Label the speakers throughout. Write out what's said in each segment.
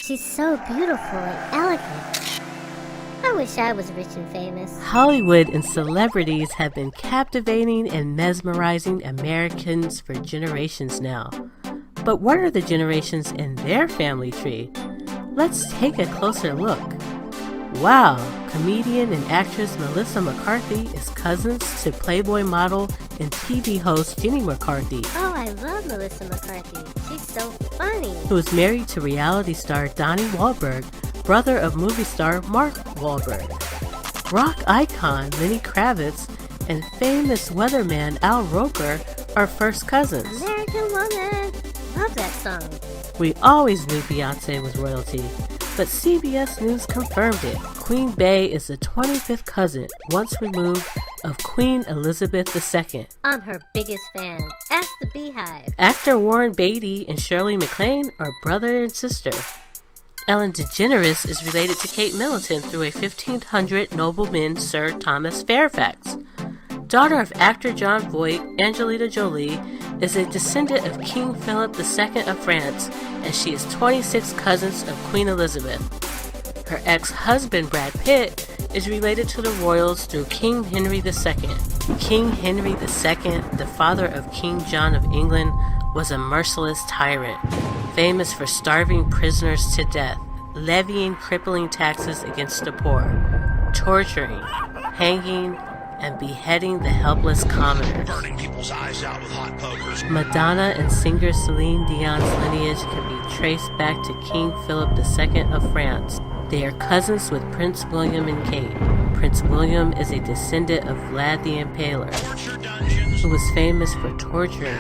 Speaker 1: She's so beautiful and elegant. I wish I was rich and famous.
Speaker 2: Hollywood and celebrities have been captivating and mesmerizing Americans for generations now. But what are the generations in their family tree? Let's take a closer look. Wow, comedian and actress Melissa McCarthy is cousins to Playboy model and TV host Jenny McCarthy.
Speaker 1: Oh, I love Melissa McCarthy. She's so funny.
Speaker 2: Who is married to reality star Donnie Wahlberg, brother of movie star Mark Wahlberg. Rock icon Lenny Kravitz and famous weatherman Al Roker are first cousins.
Speaker 1: American Woman. Love that song.
Speaker 2: We always knew Beyonce was royalty, but CBS News confirmed it. Queen Bey is the 25th cousin, once removed, of Queen Elizabeth II.
Speaker 1: I'm her biggest fan. Ask the Beehive.
Speaker 2: Actor Warren Beatty and Shirley MacLaine are brother and sister. Ellen DeGeneres is related to Kate Middleton through a 1500 nobleman Sir Thomas Fairfax. Daughter of actor Jon Voight, Angelina Jolie is a descendant of King Philip II of France, and she is 26 cousins of Queen Elizabeth. Her ex-husband Brad Pitt is related to the royals through King Henry II. King Henry II, the father of King John of England, was a merciless tyrant, famous for starving prisoners to death, levying crippling taxes against the poor, torturing, hanging, and beheading the helpless commoners.
Speaker 3: Burning people's eyes out with hot pokers.
Speaker 2: Madonna and singer Celine Dion's lineage can be traced back to King Philip II of France. They are cousins with Prince William and Kate. Prince William is a descendant of Vlad the Impaler, who was famous for torturing,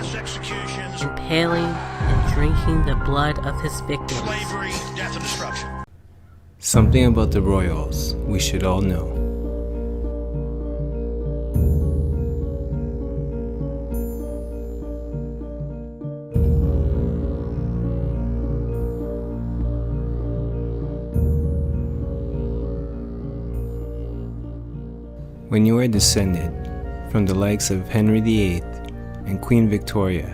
Speaker 2: impaling, and drinking the blood of his victims.
Speaker 3: Slavery, death, and destruction.
Speaker 4: Something about the royals we should all know. When you are descended from the likes of Henry VIII and Queen Victoria,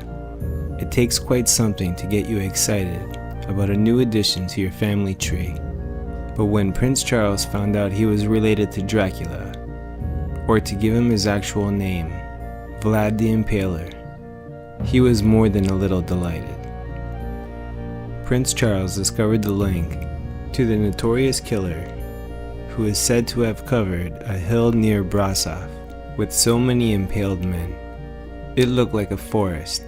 Speaker 4: it takes quite something to get you excited about a new addition to your family tree. But when Prince Charles found out he was related to Dracula, or to give him his actual name, Vlad the Impaler, he was more than a little delighted. Prince Charles discovered the link to the notorious killer who is said to have covered a hill near Brasov with so many impaled men. It looked like a forest.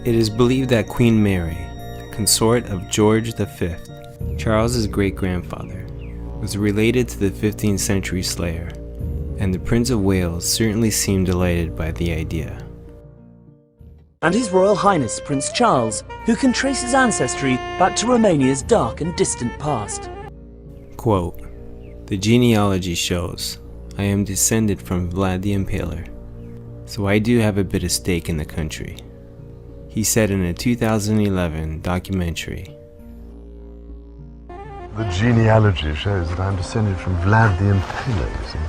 Speaker 4: It is believed that Queen Mary, consort of George V, Charles's great-grandfather, was related to the 15th century slayer, and the Prince of Wales certainly seemed delighted by the idea.
Speaker 5: And His Royal Highness Prince Charles, who can trace his ancestry back to Romania's dark and distant past.
Speaker 4: Quote, "The genealogy shows I am descended from Vlad the Impaler, so I do have a bit of stake in the country," he said in a 2011 documentary.
Speaker 6: The genealogy shows that I'm descended from Vlad the Impaler, you see.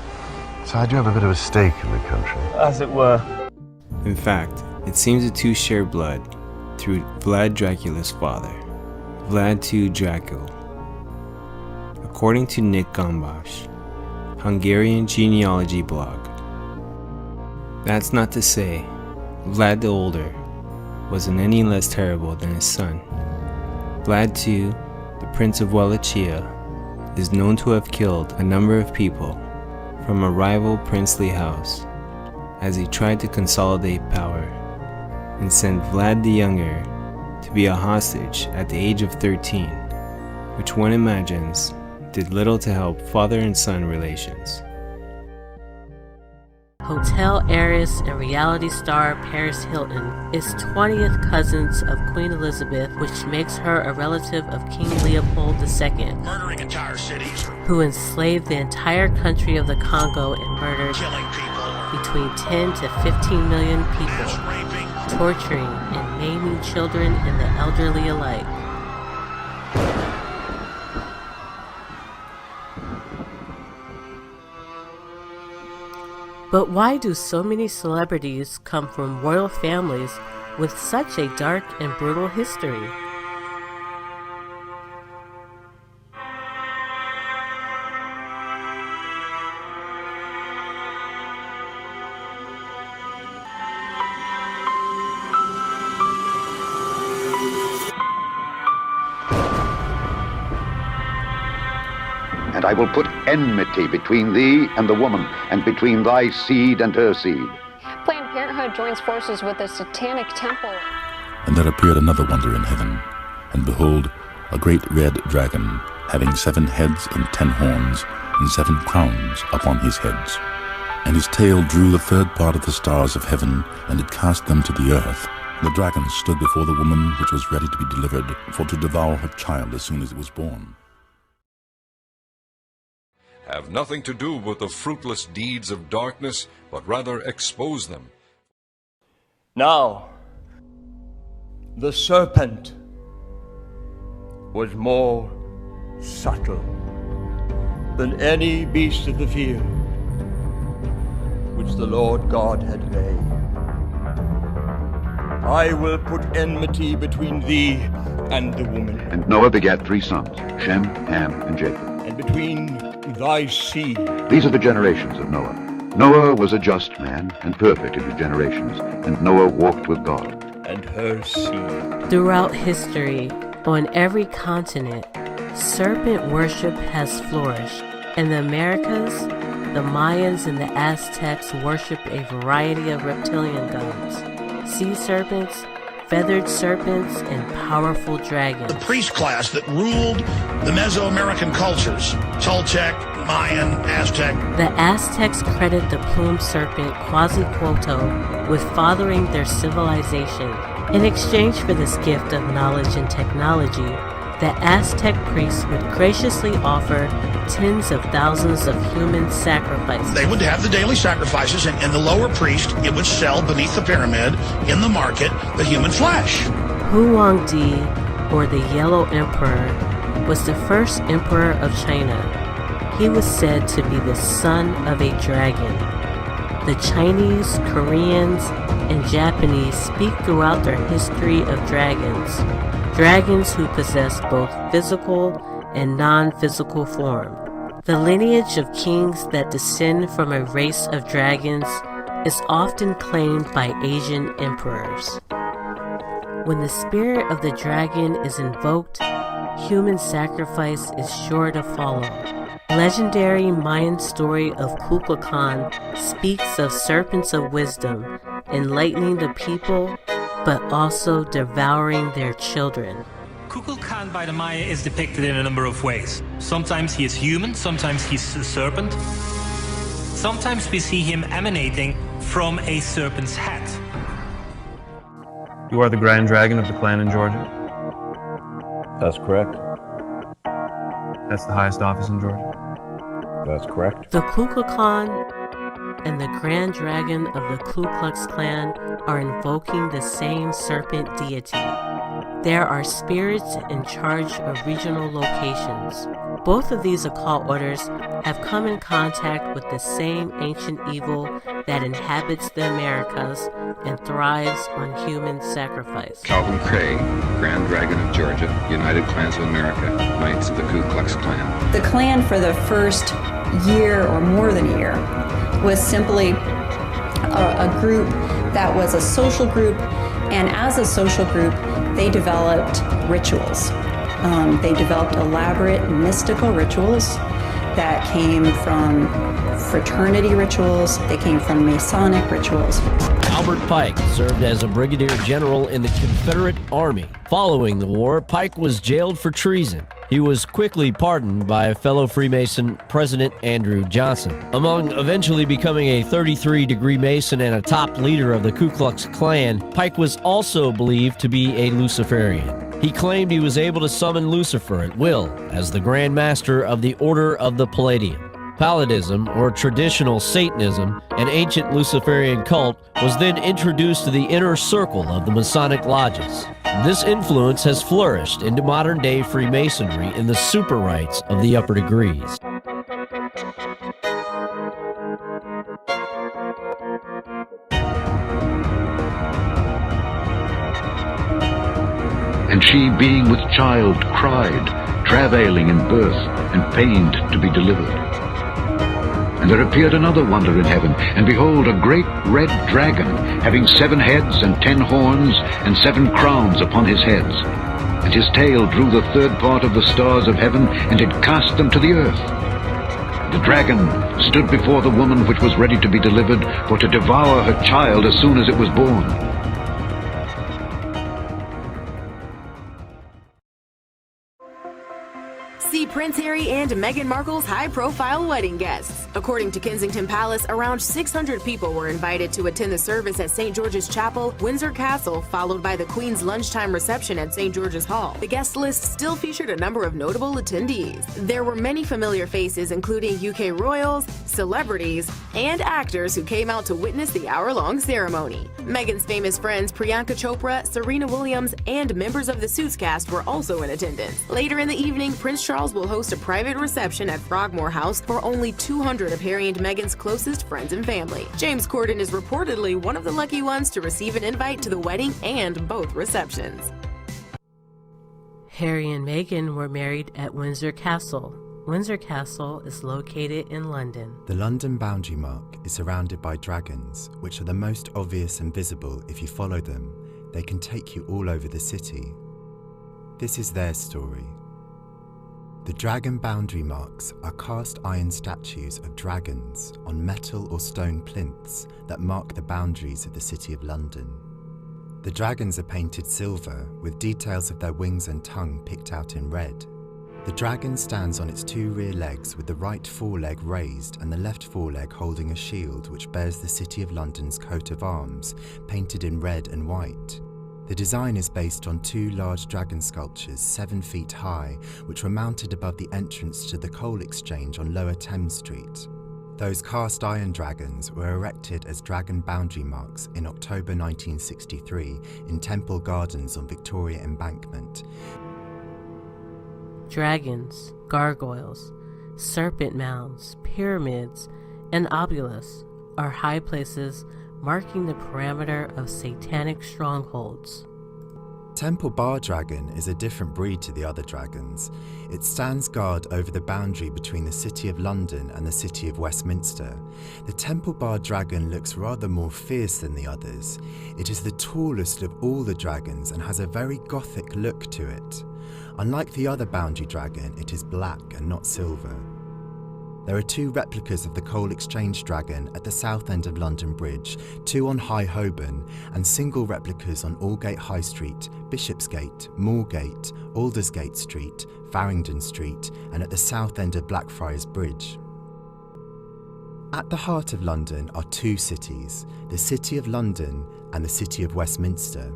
Speaker 6: So I do have a bit of a stake in the country.
Speaker 5: As it were.
Speaker 4: In fact, it seems the two share blood through Vlad Dracula's father, Vlad II Draco. According to Nick Gombash, Hungarian genealogy blog. That's not to say Vlad the Older wasn't any less terrible than his son. Vlad II, the Prince of Wallachia, is known to have killed a number of people from a rival princely house as he tried to consolidate power and sent Vlad the Younger to be a hostage at the age of 13, which one imagines did little to help father and son relations.
Speaker 2: Hotel heiress and reality star Paris Hilton is 20th cousins of Queen Elizabeth, which makes her a relative of King Leopold II,
Speaker 3: Murdering entire cities.
Speaker 2: who enslaved the entire country of the Congo and murdered
Speaker 3: Killing people.
Speaker 2: between 10 to 15 million people,
Speaker 3: Raping.
Speaker 2: torturing and maiming children and the elderly alike. But why do so many celebrities come from royal families with such a dark and brutal history?
Speaker 7: And I will put enmity between thee and the woman, and between thy seed and her seed.
Speaker 8: Planned Parenthood joins forces with the Satanic Temple.
Speaker 9: And there appeared another wonder in heaven, and behold, a great red dragon, having 7 heads and 10 horns, and 7 crowns upon his heads. And his tail drew the third part of the stars of heaven, and did cast them to the earth. And the dragon stood before the woman which was ready to be delivered, for to devour her child as soon as it was born.
Speaker 10: Have nothing to do with the fruitless deeds of darkness, but rather expose them.
Speaker 11: Now, the serpent was more subtle than any beast of the field which the Lord God had made. I will put enmity between thee and the woman.
Speaker 7: And Noah begat 3 sons, Shem, Ham, and Japheth.
Speaker 11: And between thy seed.
Speaker 7: These are the generations of Noah. Noah was a just man and perfect in his generations, and Noah walked with God.
Speaker 11: And her seed.
Speaker 2: Throughout history, on every continent, serpent worship has flourished. In the Americas, the Mayans and the Aztecs worshiped a variety of reptilian gods, sea serpents, feathered serpents, and powerful dragons.
Speaker 3: The priest class that ruled the Mesoamerican cultures, Toltec, Mayan, Aztec.
Speaker 2: The Aztecs credit the plumed serpent Quetzalcoatl with fathering their civilization. In exchange for this gift of knowledge and technology, the Aztec priests would graciously offer tens of thousands of human sacrifices.
Speaker 3: They would have the daily sacrifices, and the lower priest, it would sell beneath the pyramid in the market the human flesh.
Speaker 2: Huangdi, or the Yellow Emperor, was the first emperor of China. He was said to be the son of a dragon. The Chinese, Koreans, and Japanese speak throughout their history of dragons. Dragons who possess both physical and non-physical form. The lineage of kings that descend from a race of dragons is often claimed by Asian emperors. When the spirit of the dragon is invoked, human sacrifice is sure to follow. Legendary Mayan story of Kukulkan speaks of serpents of wisdom, enlightening the people, but also devouring their children.
Speaker 12: Kukulkan by the Maya is depicted in a number of ways. Sometimes he is human, sometimes he's a serpent. Sometimes we see him emanating from a serpent's head.
Speaker 13: You are the Grand Dragon of the clan in Georgia?
Speaker 14: That's correct.
Speaker 13: That's the highest office in Georgia?
Speaker 14: That's correct.
Speaker 2: The Kukulkan and the Grand Dragon of the Ku Klux Klan are invoking the same serpent deity. There are spirits in charge of regional locations. Both of these occult orders have come in contact with the same ancient evil that inhabits the Americas and thrives on human sacrifice.
Speaker 15: Calvin Craig, Grand Dragon of Georgia, United Klans of America, Knights of the Ku Klux Klan.
Speaker 16: The Klan for the first year or more than a year was simply a group that was a social group, and as a social group, they developed rituals. They developed elaborate mystical rituals that came from fraternity rituals, they came from Masonic rituals.
Speaker 17: Albert Pike served as a brigadier general in the Confederate Army. Following the war, Pike was jailed for treason. He was quickly pardoned by fellow Freemason President Andrew Johnson. Among eventually becoming a 33-degree Mason and a top leader of the Ku Klux Klan, Pike was also believed to be a Luciferian. He claimed he was able to summon Lucifer at will as the Grand Master of the Order of the Palladium. Palladism, or traditional Satanism, an ancient Luciferian cult, was then introduced to the inner circle of the Masonic lodges. This influence has flourished into modern-day Freemasonry in the super rites of the upper degrees.
Speaker 7: she, being with child, cried, travailing in birth, and pained to be delivered. And there appeared another wonder in heaven, and behold, a great red dragon, having 7 heads and 10 horns, and 7 crowns upon his heads. And his tail drew the 3rd part of the stars of heaven, and did cast them to the earth. The dragon stood before the woman which was ready to be delivered, for to devour her child as soon as it was born.
Speaker 18: See Prince Harry and Meghan Markle's high-profile wedding guests. According to Kensington Palace, around 600 people were invited to attend the service at St. George's Chapel, Windsor Castle, followed by the Queen's lunchtime reception at St. George's Hall. The guest list still featured a number of notable attendees. There were many familiar faces, including UK royals, celebrities, and actors who came out to witness the hour-long ceremony. Meghan's famous friends Priyanka Chopra, Serena Williams, and members of the Suits cast were also in attendance. Later in the evening, Prince Charles will host a private reception at Frogmore House for only 200 of Harry and Meghan's closest friends and family. James Corden is reportedly one of the lucky ones to receive an invite to the wedding and both receptions.
Speaker 2: Harry and Meghan were married at Windsor Castle. Windsor Castle is located in London.
Speaker 19: The London boundary mark is surrounded by dragons, which are the most obvious and visible if you follow them. They can take you all over the city. This is their story. The dragon boundary marks are cast iron statues of dragons on metal or stone plinths that mark the boundaries of the City of London. The dragons are painted silver with details of their wings and tongue picked out in red. The dragon stands on its 2 rear legs with the right foreleg raised and the left foreleg holding a shield which bears the City of London's coat of arms, painted in red and white. The design is based on 2 large dragon sculptures 7 feet high, which were mounted above the entrance to the coal exchange on Lower Thames Street. Those cast iron dragons were erected as dragon boundary marks in October 1963 in Temple Gardens on Victoria Embankment.
Speaker 2: Dragons, gargoyles, serpent mounds, pyramids, and obelisks are high places marking the perimeter of satanic strongholds.
Speaker 19: Temple Bar Dragon is a different breed to the other dragons. It stands guard over the boundary between the City of London and the City of Westminster. The Temple Bar Dragon looks rather more fierce than the others. It is the tallest of all the dragons and has a very gothic look to it. Unlike the other boundary dragon, it is black and not silver. There are 2 replicas of the Coal Exchange Dragon at the south end of London Bridge, 2 on High Holborn, and single replicas on Aldgate High Street, Bishopsgate, Moorgate, Aldersgate Street, Farringdon Street, and at the south end of Blackfriars Bridge. At the heart of London are 2 cities, the City of London and the City of Westminster.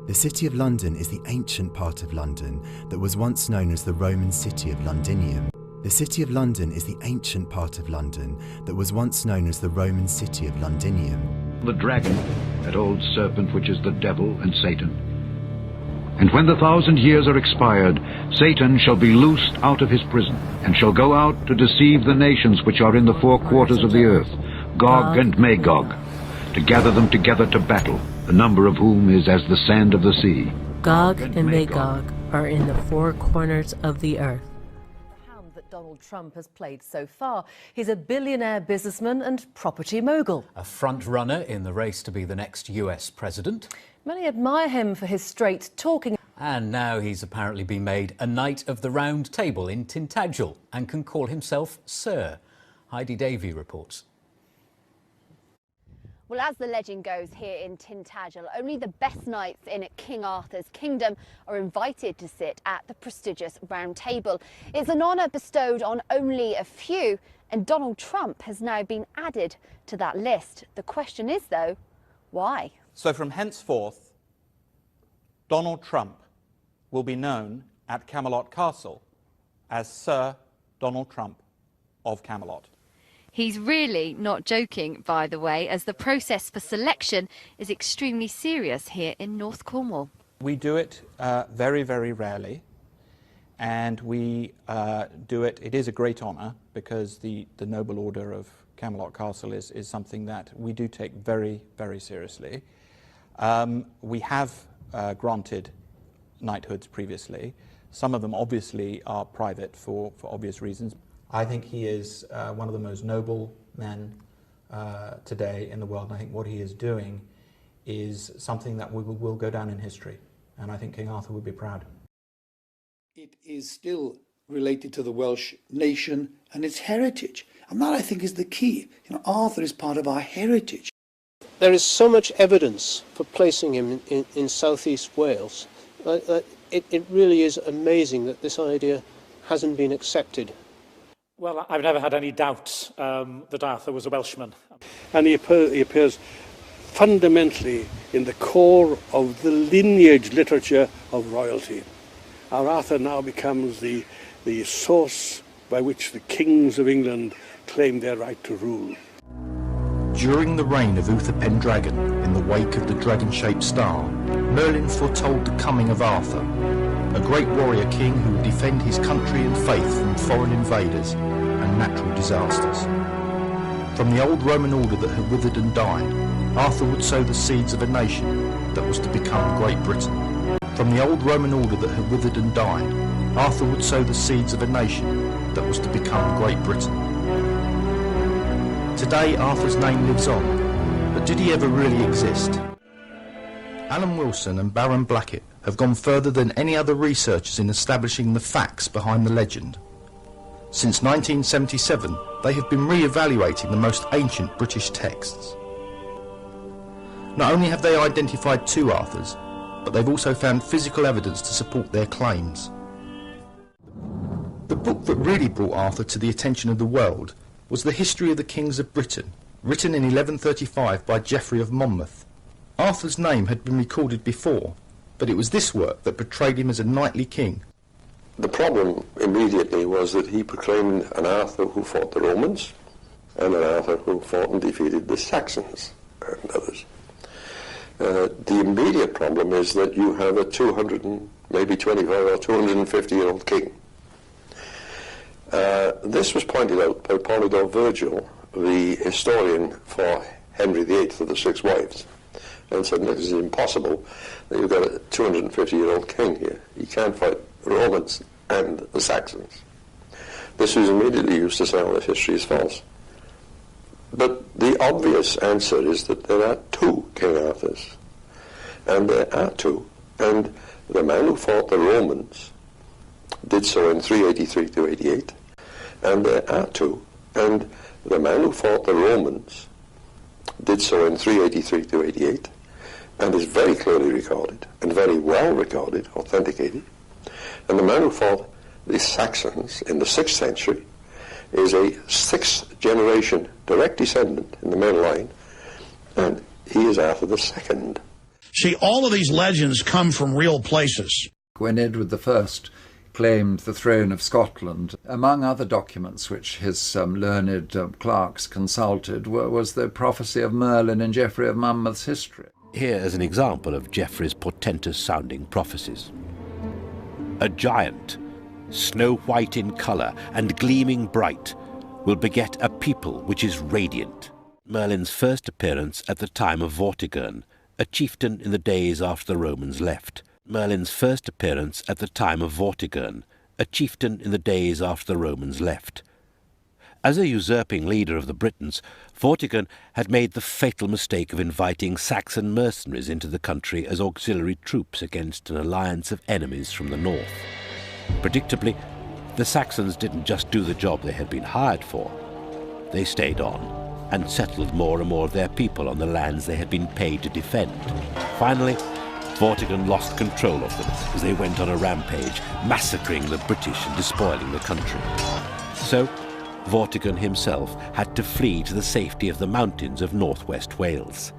Speaker 19: The City of London is the ancient part of London that was once known as the Roman city of Londinium. The City of London is the ancient part of London that was once known as the Roman city of Londinium.
Speaker 7: The dragon, that old serpent which is the devil and Satan. And when the 1,000 years are expired, Satan shall be loosed out of his prison, and shall go out to deceive the nations which are in the 4 quarters of the earth, Gog and Magog, to gather them together to battle, the number of whom is as the sand of the sea.
Speaker 2: Gog and Magog are in the 4 corners of the earth.
Speaker 20: Donald Trump has played so far. He's a billionaire businessman and property mogul.
Speaker 21: A front-runner in the race to be the next US president.
Speaker 20: Many admire him for his straight talking.
Speaker 21: And now he's apparently been made a Knight of the Round Table in Tintagel and can call himself Sir. Heidi Davey reports.
Speaker 22: Well, as the legend goes here in Tintagel, only the best knights in King Arthur's kingdom are invited to sit at the prestigious Round Table. It's an honour bestowed on only a few, and Donald Trump has now been added to that list. The question is, though, why?
Speaker 23: So from henceforth, Donald Trump will be known at Camelot Castle as Sir Donald Trump of Camelot.
Speaker 24: He's really not joking, by the way, as the process for selection is extremely serious here in North Cornwall.
Speaker 23: We do it very, very rarely, and we do it. It is a great honour because the Noble Order of Camelot Castle is something that we do take very, very seriously. We have granted knighthoods previously. Some of them obviously are private for obvious reasons. I think he is one of the most noble men today in the world, and I think what he is doing is something that will go down in history, and I think King Arthur would be proud.
Speaker 1: It is still related to the Welsh nation and its heritage, and that I think is the key. You know, Arthur is part of our heritage.
Speaker 4: There is so much evidence for placing him in southeast Wales. It really is amazing that this idea hasn't been accepted.
Speaker 5: Well, I've never had any doubts that Arthur was a Welshman. And he appears fundamentally in the core of the lineage literature of royalty. Our Arthur now becomes the source by which the kings of England claim their right to rule.
Speaker 6: During the reign of Uther Pendragon, in the wake of the dragon-shaped star, Merlin foretold the coming of Arthur, a great warrior king who would defend his country and faith from foreign invaders and natural disasters. From the old Roman order that had withered and died, Arthur would sow the seeds of a nation that was to become Great Britain. From the old Roman order that had withered and died, Arthur would sow the seeds of a nation that was to become Great Britain. Today, Arthur's name lives on, but did he ever really exist? Alan Wilson and Baron Blackett have gone further than any other researchers in establishing the facts behind the legend. Since 1977, they have been re-evaluating the most ancient British texts. Not only have they identified two Arthurs, but they've also found physical evidence to support their claims. The book that really brought Arthur to the attention of the world was The History of the Kings of Britain, written in 1135 by Geoffrey of Monmouth. Arthur's name had been recorded before, but it was this work that portrayed him as a knightly king.
Speaker 25: The problem immediately was that he proclaimed an Arthur who fought the Romans, and an Arthur who fought and defeated the Saxons and others. The immediate problem is that you have a 200 and maybe 25 or 250-year-old king. This was pointed out by Polydore Virgil, the historian for Henry VIII of the Six Wives, and said this is impossible, that you've got a 250-year-old king here. He can't fight the Romans and the Saxons. This was immediately used to say, oh, this history is false. But the obvious answer is that there are two King Arthurs, and there are two, and the man who fought the Romans did so in 383 to 88, and there are two, and the man who fought the Romans did so in 383 to 88, and is very clearly recorded, and very well recorded, authenticated, and the man who fought the Saxons in the 6th century is a 6th generation direct descendant in the male line, and he is Arthur II.
Speaker 3: See, all of these legends come from real places.
Speaker 26: When Edward I claimed the throne of Scotland, among other documents which his learned clerks consulted was the prophecy of Merlin in Geoffrey of Monmouth's history.
Speaker 27: Here is an example of Geoffrey's portentous-sounding prophecies. A giant, snow-white in colour and gleaming bright, will beget a people which is radiant. Merlin's first appearance at the time of Vortigern, a chieftain in the days after the Romans left. Merlin's first appearance at the time of Vortigern, a chieftain in the days after the Romans left. As a usurping leader of the Britons, Vortigern had made the fatal mistake of inviting Saxon mercenaries into the country as auxiliary troops against an alliance of enemies from the north. Predictably, the Saxons didn't just do the job they had been hired for. They stayed on and settled more and more of their people on the lands they had been paid to defend. Finally, Vortigern lost control of them as they went on a rampage, massacring the British and despoiling the country. So, Vortigern himself had to flee to the safety of the mountains of northwest Wales.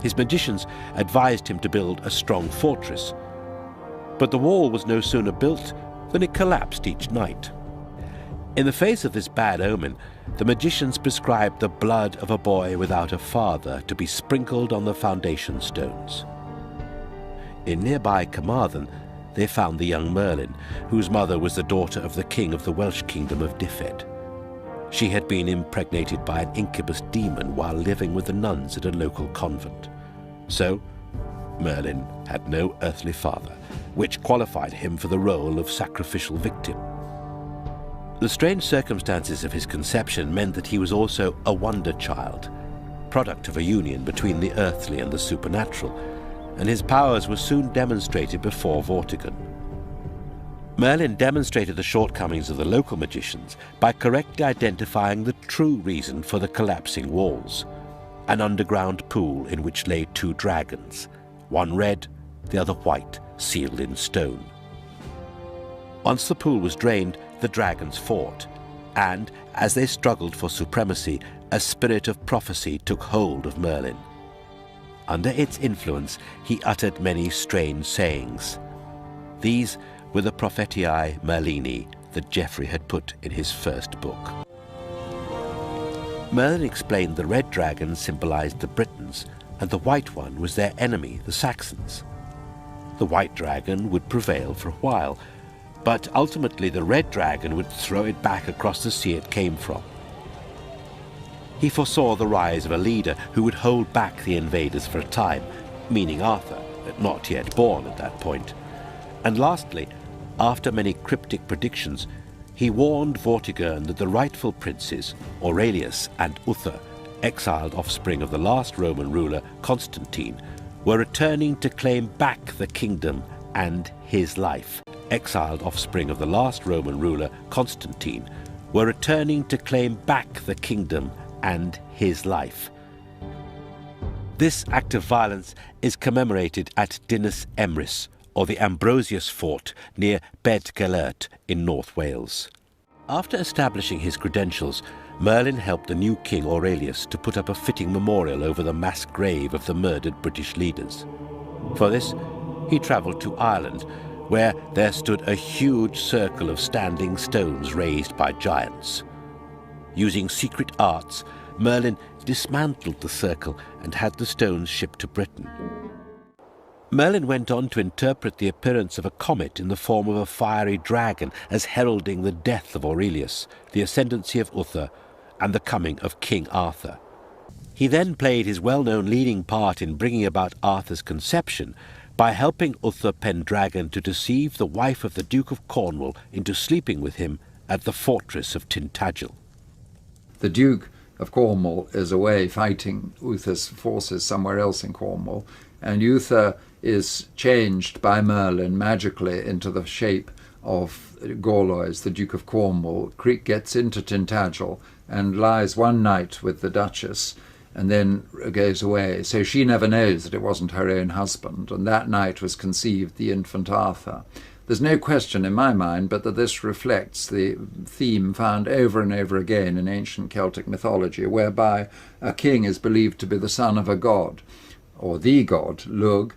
Speaker 27: His magicians advised him to build a strong fortress, but the wall was no sooner built than it collapsed each night. In the face of this bad omen, the magicians prescribed the blood of a boy without a father to be sprinkled on the foundation stones. In nearby Carmarthen, they found the young Merlin, whose mother was the daughter of the king of the Welsh kingdom of Dyfed. She had been impregnated by an incubus demon while living with the nuns at a local convent. So, Merlin had no earthly father, which qualified him for the role of sacrificial victim. The strange circumstances of his conception meant that he was also a wonder child, product of a union between the earthly and the supernatural, and his powers were soon demonstrated before Vortigern. Merlin demonstrated the shortcomings of the local magicians by correctly identifying the true reason for the collapsing walls, an underground pool in which lay 2 dragons, one red, the other white, sealed in stone. Once the pool was drained, the dragons fought, and, as they struggled for supremacy, a spirit of prophecy took hold of Merlin. Under its influence, he uttered many strange sayings. These were the Prophetiae Merlini that Geoffrey had put in his first book. Merlin explained the red dragon symbolized the Britons, and the white one was their enemy, the Saxons. The white dragon would prevail for a while, but ultimately the red dragon would throw it back across the sea it came from. He foresaw the rise of a leader who would hold back the invaders for a time, meaning Arthur, not yet born at that point. And lastly, after many cryptic predictions, he warned Vortigern that the rightful princes, Aurelius and Uther, exiled offspring of the last Roman ruler, Constantine, were returning to claim back the kingdom and his life. Exiled offspring of the last Roman ruler, Constantine, were returning to claim back the kingdom and his life. This act of violence is commemorated at Dinas Emrys, or the Ambrosius Fort near Bedgelert in North Wales. After establishing his credentials, Merlin helped the new king Aurelius to put up a fitting memorial over the mass grave of the murdered British leaders. For this, he travelled to Ireland, where there stood a huge circle of standing stones raised by giants. Using secret arts, Merlin dismantled the circle and had the stones shipped to Britain. Merlin went on to interpret the appearance of a comet in the form of a fiery dragon as heralding the death of Aurelius, the ascendancy of Uther, and the coming of King Arthur. He then played his well-known leading part in bringing about Arthur's conception by helping Uther Pendragon to deceive the wife of the Duke of Cornwall into sleeping with him at the fortress of Tintagel.
Speaker 26: The Duke of Cornwall is away fighting Uther's forces somewhere else in Cornwall, and Uther is changed by Merlin magically into the shape of Gorlois, the Duke of Cornwall. Gets into Tintagel and lies one night with the Duchess and then goes away. So she never knows that it wasn't her own husband, and that night was conceived the infant Arthur. There's no question in my mind but that this reflects the theme found over and over again in ancient Celtic mythology, whereby a king is believed to be the son of a god, or the god, Lug,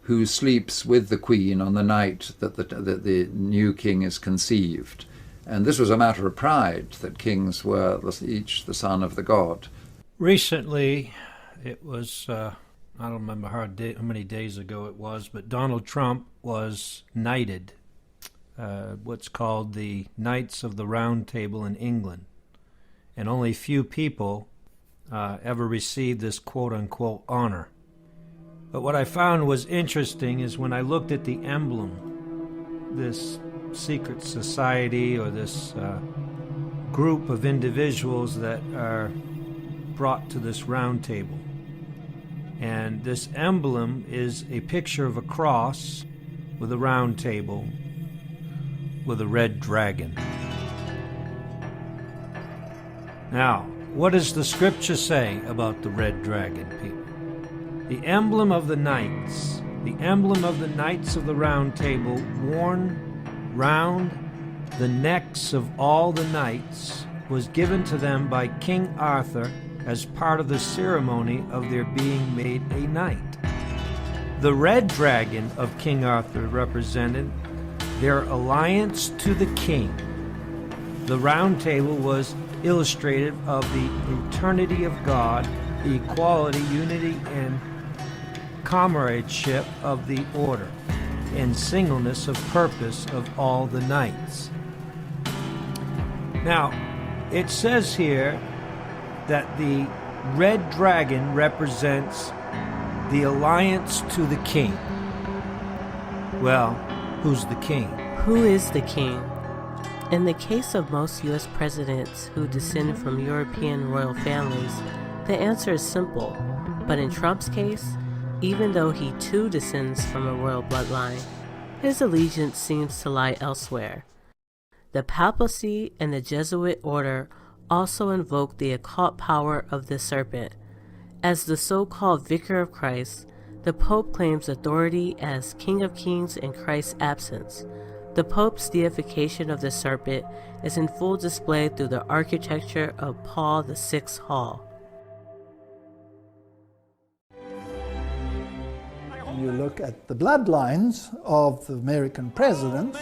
Speaker 26: who sleeps with the queen on the night that the new king is conceived. And this was a matter of pride, that kings were each the son of the god.
Speaker 8: Recently, it was, I don't remember how many days ago it was, but Donald Trump was knighted, what's called the Knights of the Round Table in England. And only few people ever received this quote-unquote honor. But what I found was interesting is when I looked at the emblem, this secret society or this group of individuals that are brought to this round table. And this emblem is a picture of a cross with a round table with a red dragon. Now, what does the scripture say about the red dragon, people? The emblem of the knights of the round table, worn round the necks of all the knights, was given to them by King Arthur as part of the ceremony of their being made a knight. The red dragon of King Arthur represented their alliance to the king. The round table was illustrative of the eternity of God, the equality, unity, and comradeship of the order, and singleness of purpose of all the knights. Now, it says here that the red dragon represents the alliance to the king. Well, who's the king?
Speaker 2: Who is the king? In the case of most U.S. presidents who descend from European royal families, the answer is simple. But in Trump's case, even though he too descends from a royal bloodline, his allegiance seems to lie elsewhere. The papacy and the Jesuit order also invoke the occult power of the serpent. As the so-called Vicar of Christ, the Pope claims authority as King of Kings in Christ's absence. The Pope's deification of the serpent is in full display through the architecture of Paul VI's Hall.
Speaker 1: You look at the bloodlines of the American presidents.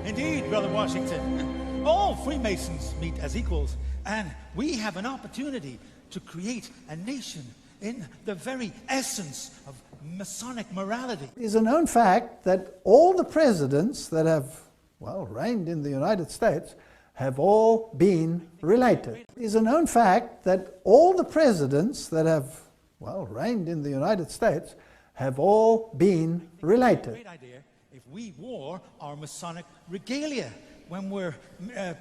Speaker 9: Indeed, Brother Washington. All Freemasons meet as equals, and we have an opportunity to create a nation in the very essence of Masonic morality.
Speaker 1: It is a known fact that all the presidents that have, reigned in the United States have all been related. It is a known fact that all the presidents that have, reigned in the United States have all been related.
Speaker 9: Great idea if we wore our Masonic regalia when we're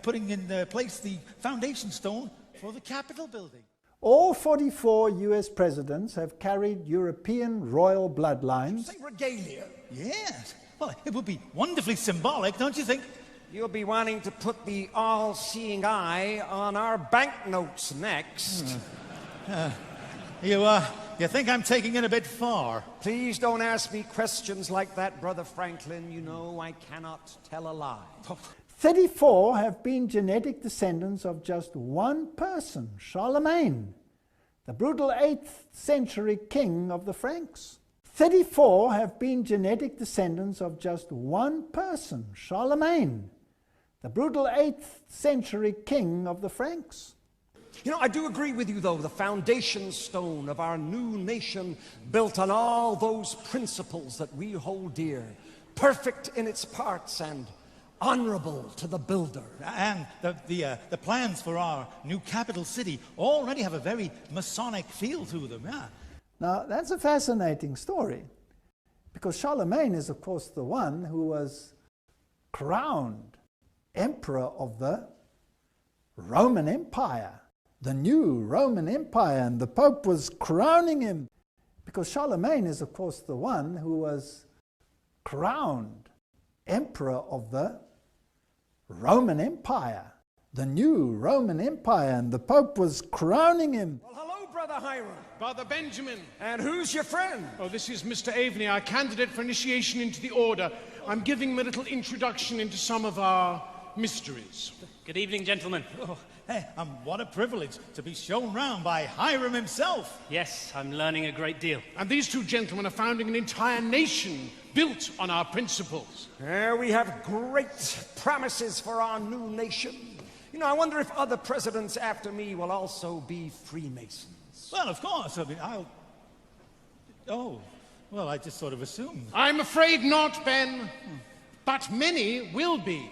Speaker 9: putting in place the foundation stone for the Capitol building.
Speaker 1: All 44 US presidents have carried European royal bloodlines.
Speaker 9: Say regalia? Yes. Well, it would be wonderfully symbolic, don't you think?
Speaker 10: You'll be wanting to put the all-seeing eye on our banknotes next.
Speaker 9: You think I'm taking it a bit far?
Speaker 10: Please don't ask me questions like that, Brother Franklin. You know I cannot tell a lie.
Speaker 1: 34 have been genetic descendants of just one person, Charlemagne, the brutal 8th century king of the Franks. 34 have been genetic descendants of just one person, Charlemagne, the brutal 8th century king of the Franks.
Speaker 10: You know, I do agree with you, though, the foundation stone of our new nation built on all those principles that we hold dear, perfect in its parts and honorable to the builder.
Speaker 9: And the plans for our new capital city already have a very Masonic feel to them, yeah.
Speaker 1: Now, that's a fascinating story, because Charlemagne is, of course, the one who was crowned emperor of the Roman Empire, the new Roman Empire, and the Pope was crowning him, because Charlemagne is, of course, the one who was crowned emperor of the Roman Empire, the new Roman Empire, and the Pope was crowning him.
Speaker 10: Well, hello, Brother Hiram.
Speaker 11: Brother Benjamin.
Speaker 10: And who's your friend?
Speaker 11: Oh, this is Mr. Aveney, our candidate for initiation into the order. I'm giving him a little introduction into some of our mysteries.
Speaker 12: Good evening, gentlemen.
Speaker 9: Oh, hey, what a privilege to be shown round by Hiram himself.
Speaker 12: Yes, I'm learning a great deal.
Speaker 11: And these two gentlemen are founding an entire nation built on our principles.
Speaker 10: We have great promises for our new nation. You know, I wonder if other presidents after me will also be Freemasons.
Speaker 9: Well, of course. I mean, I just sort of assumed.
Speaker 11: I'm afraid not, Ben. But many will be.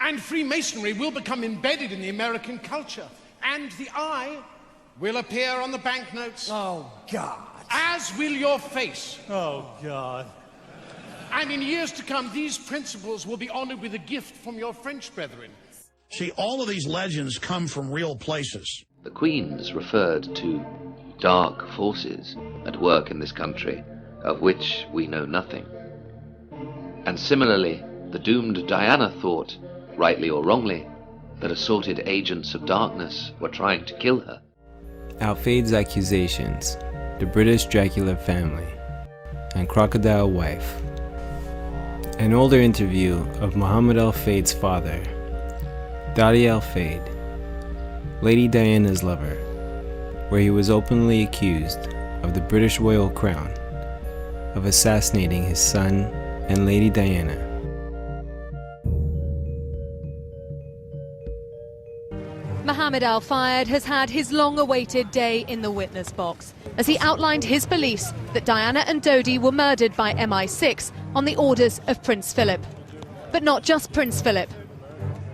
Speaker 11: And Freemasonry will become embedded in the American culture. And the eye will appear on the banknotes.
Speaker 10: Oh, God.
Speaker 11: As will your face.
Speaker 9: Oh, God.
Speaker 11: And in years to come, these principles will be honored with a gift from your French brethren.
Speaker 3: See, all of these legends come from real places.
Speaker 13: The Queen's referred to dark forces at work in this country, of which we know nothing. And similarly, the doomed Diana thought, rightly or wrongly, that assorted agents of darkness were trying to kill her.
Speaker 14: Al-Faid's accusations, the British Dracula family, and Crocodile Wife. An older interview of Muhammad Al-Faid's father, Dadi Al-Faid, Lady Diana's lover, where he was openly accused of the British royal crown of assassinating his son and Lady Diana.
Speaker 15: Muhammad Al-Fayed has had his long-awaited day in the witness box as he outlined his beliefs that Diana and Dodi were murdered by MI6 on the orders of Prince Philip. But not just Prince Philip.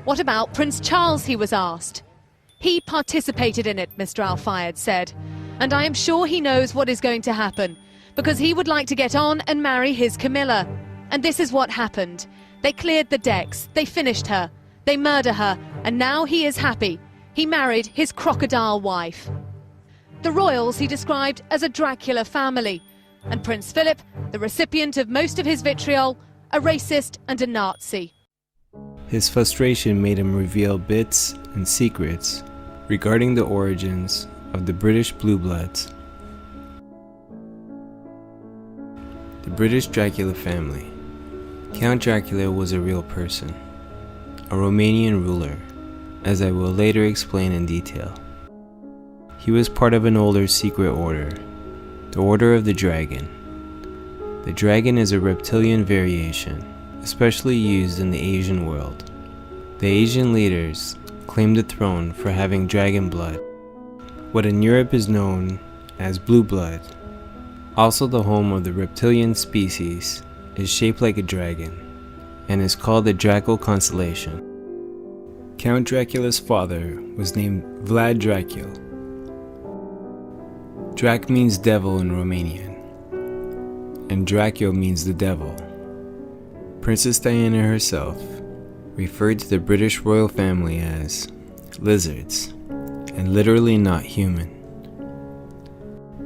Speaker 15: What about Prince Charles, he was asked. He participated in it, Mr. Al-Fayed said, and I am sure he knows what is going to happen, because he would like to get on and marry his Camilla. And this is what happened. They cleared the decks, they finished her, they murder her, and now he is happy. He married his crocodile wife. The royals he described as a Dracula family, and Prince Philip, the recipient of most of his vitriol, a racist and a Nazi.
Speaker 14: His frustration made him reveal bits and secrets regarding the origins of the British Blue Bloods. The British Dracula family. Count Dracula was a real person, a Romanian ruler, as I will later explain in detail. He was part of an older secret order, the Order of the Dragon. The dragon is a reptilian variation, especially used in the Asian world. The Asian leaders claimed the throne for having dragon blood, what in Europe is known as blue blood. Also, the home of the reptilian species is shaped like a dragon and is called the Draco constellation. Count Dracula's father was named Vlad Dracul. Drac means devil in Romanian, and Dracul means the devil. Princess Diana herself referred to the British royal family as lizards, and literally not human.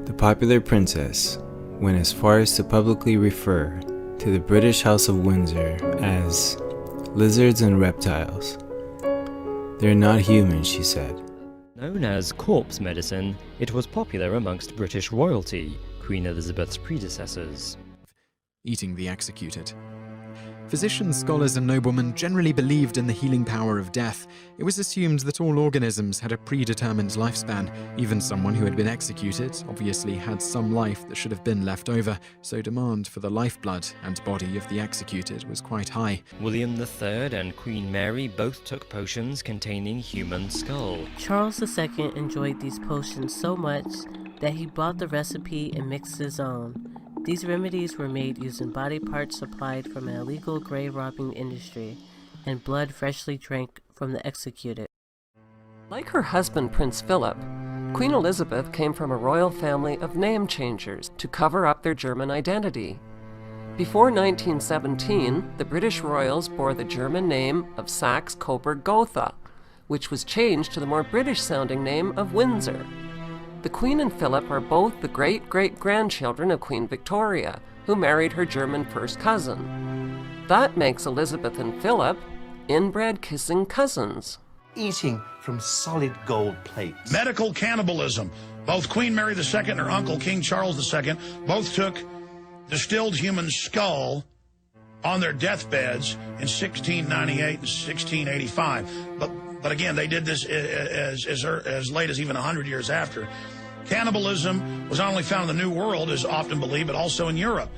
Speaker 14: The popular princess went as far as to publicly refer to the British House of Windsor as lizards and reptiles. They're not human, she said.
Speaker 7: Known as corpse medicine, it was popular amongst British royalty, Queen Elizabeth's predecessors.
Speaker 16: Eating the executed. Physicians, scholars, and noblemen generally believed in the healing power of death. It was assumed that all organisms had a predetermined lifespan. Even someone who had been executed obviously had some life that should have been left over, so demand for the lifeblood and body of the executed was quite high.
Speaker 7: William III and Queen Mary both took potions containing human skull.
Speaker 2: Charles II enjoyed these potions so much that he bought the recipe and mixed his own. These remedies were made using body parts supplied from an illegal grave robbing industry and blood freshly drank from the executed.
Speaker 17: Like her husband, Prince Philip, Queen Elizabeth came from a royal family of name changers to cover up their German identity. Before 1917, the British royals bore the German name of Saxe-Coburg-Gotha, which was changed to the more British-sounding name of Windsor. The Queen and Philip are both the great-great-grandchildren of Queen Victoria, who married her German first cousin. That makes Elizabeth and Philip inbred kissing cousins.
Speaker 18: Eating from solid gold plates.
Speaker 3: Medical cannibalism. Both Queen Mary II and her uncle, King Charles II, both took distilled human skull on their deathbeds in 1698 and 1685. But again, they did this as late as even 100 years after. Cannibalism was not only found in the New World, as often believed, but also in Europe.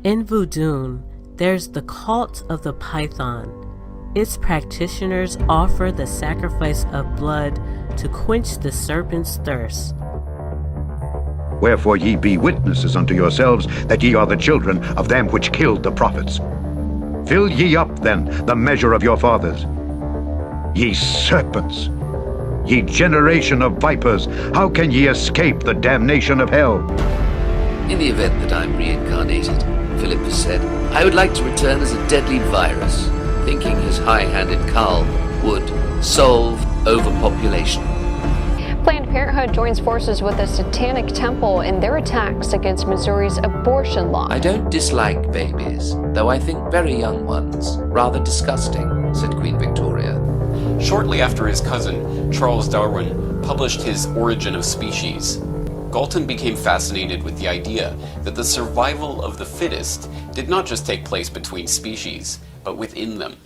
Speaker 2: In voodoo, there's the cult of the python. Its practitioners offer the sacrifice of blood to quench the serpent's thirst.
Speaker 19: Wherefore ye be witnesses unto yourselves that ye are the children of them which killed the prophets. Fill ye up then the measure of your fathers. Ye serpents, ye generation of vipers, how can ye escape the damnation of hell?
Speaker 13: In the event that I'm reincarnated, Philip has said, I would like to return as a deadly virus, thinking his high-handed Karl would solve overpopulation.
Speaker 20: Planned Parenthood joins forces with the Satanic Temple in their attacks against Missouri's abortion law.
Speaker 13: I don't dislike babies, though I think very young ones rather disgusting, said Queen Victoria.
Speaker 21: Shortly after his cousin, Charles Darwin, published his Origin of Species, Galton became fascinated with the idea that the survival of the fittest did not just take place between species, but within them.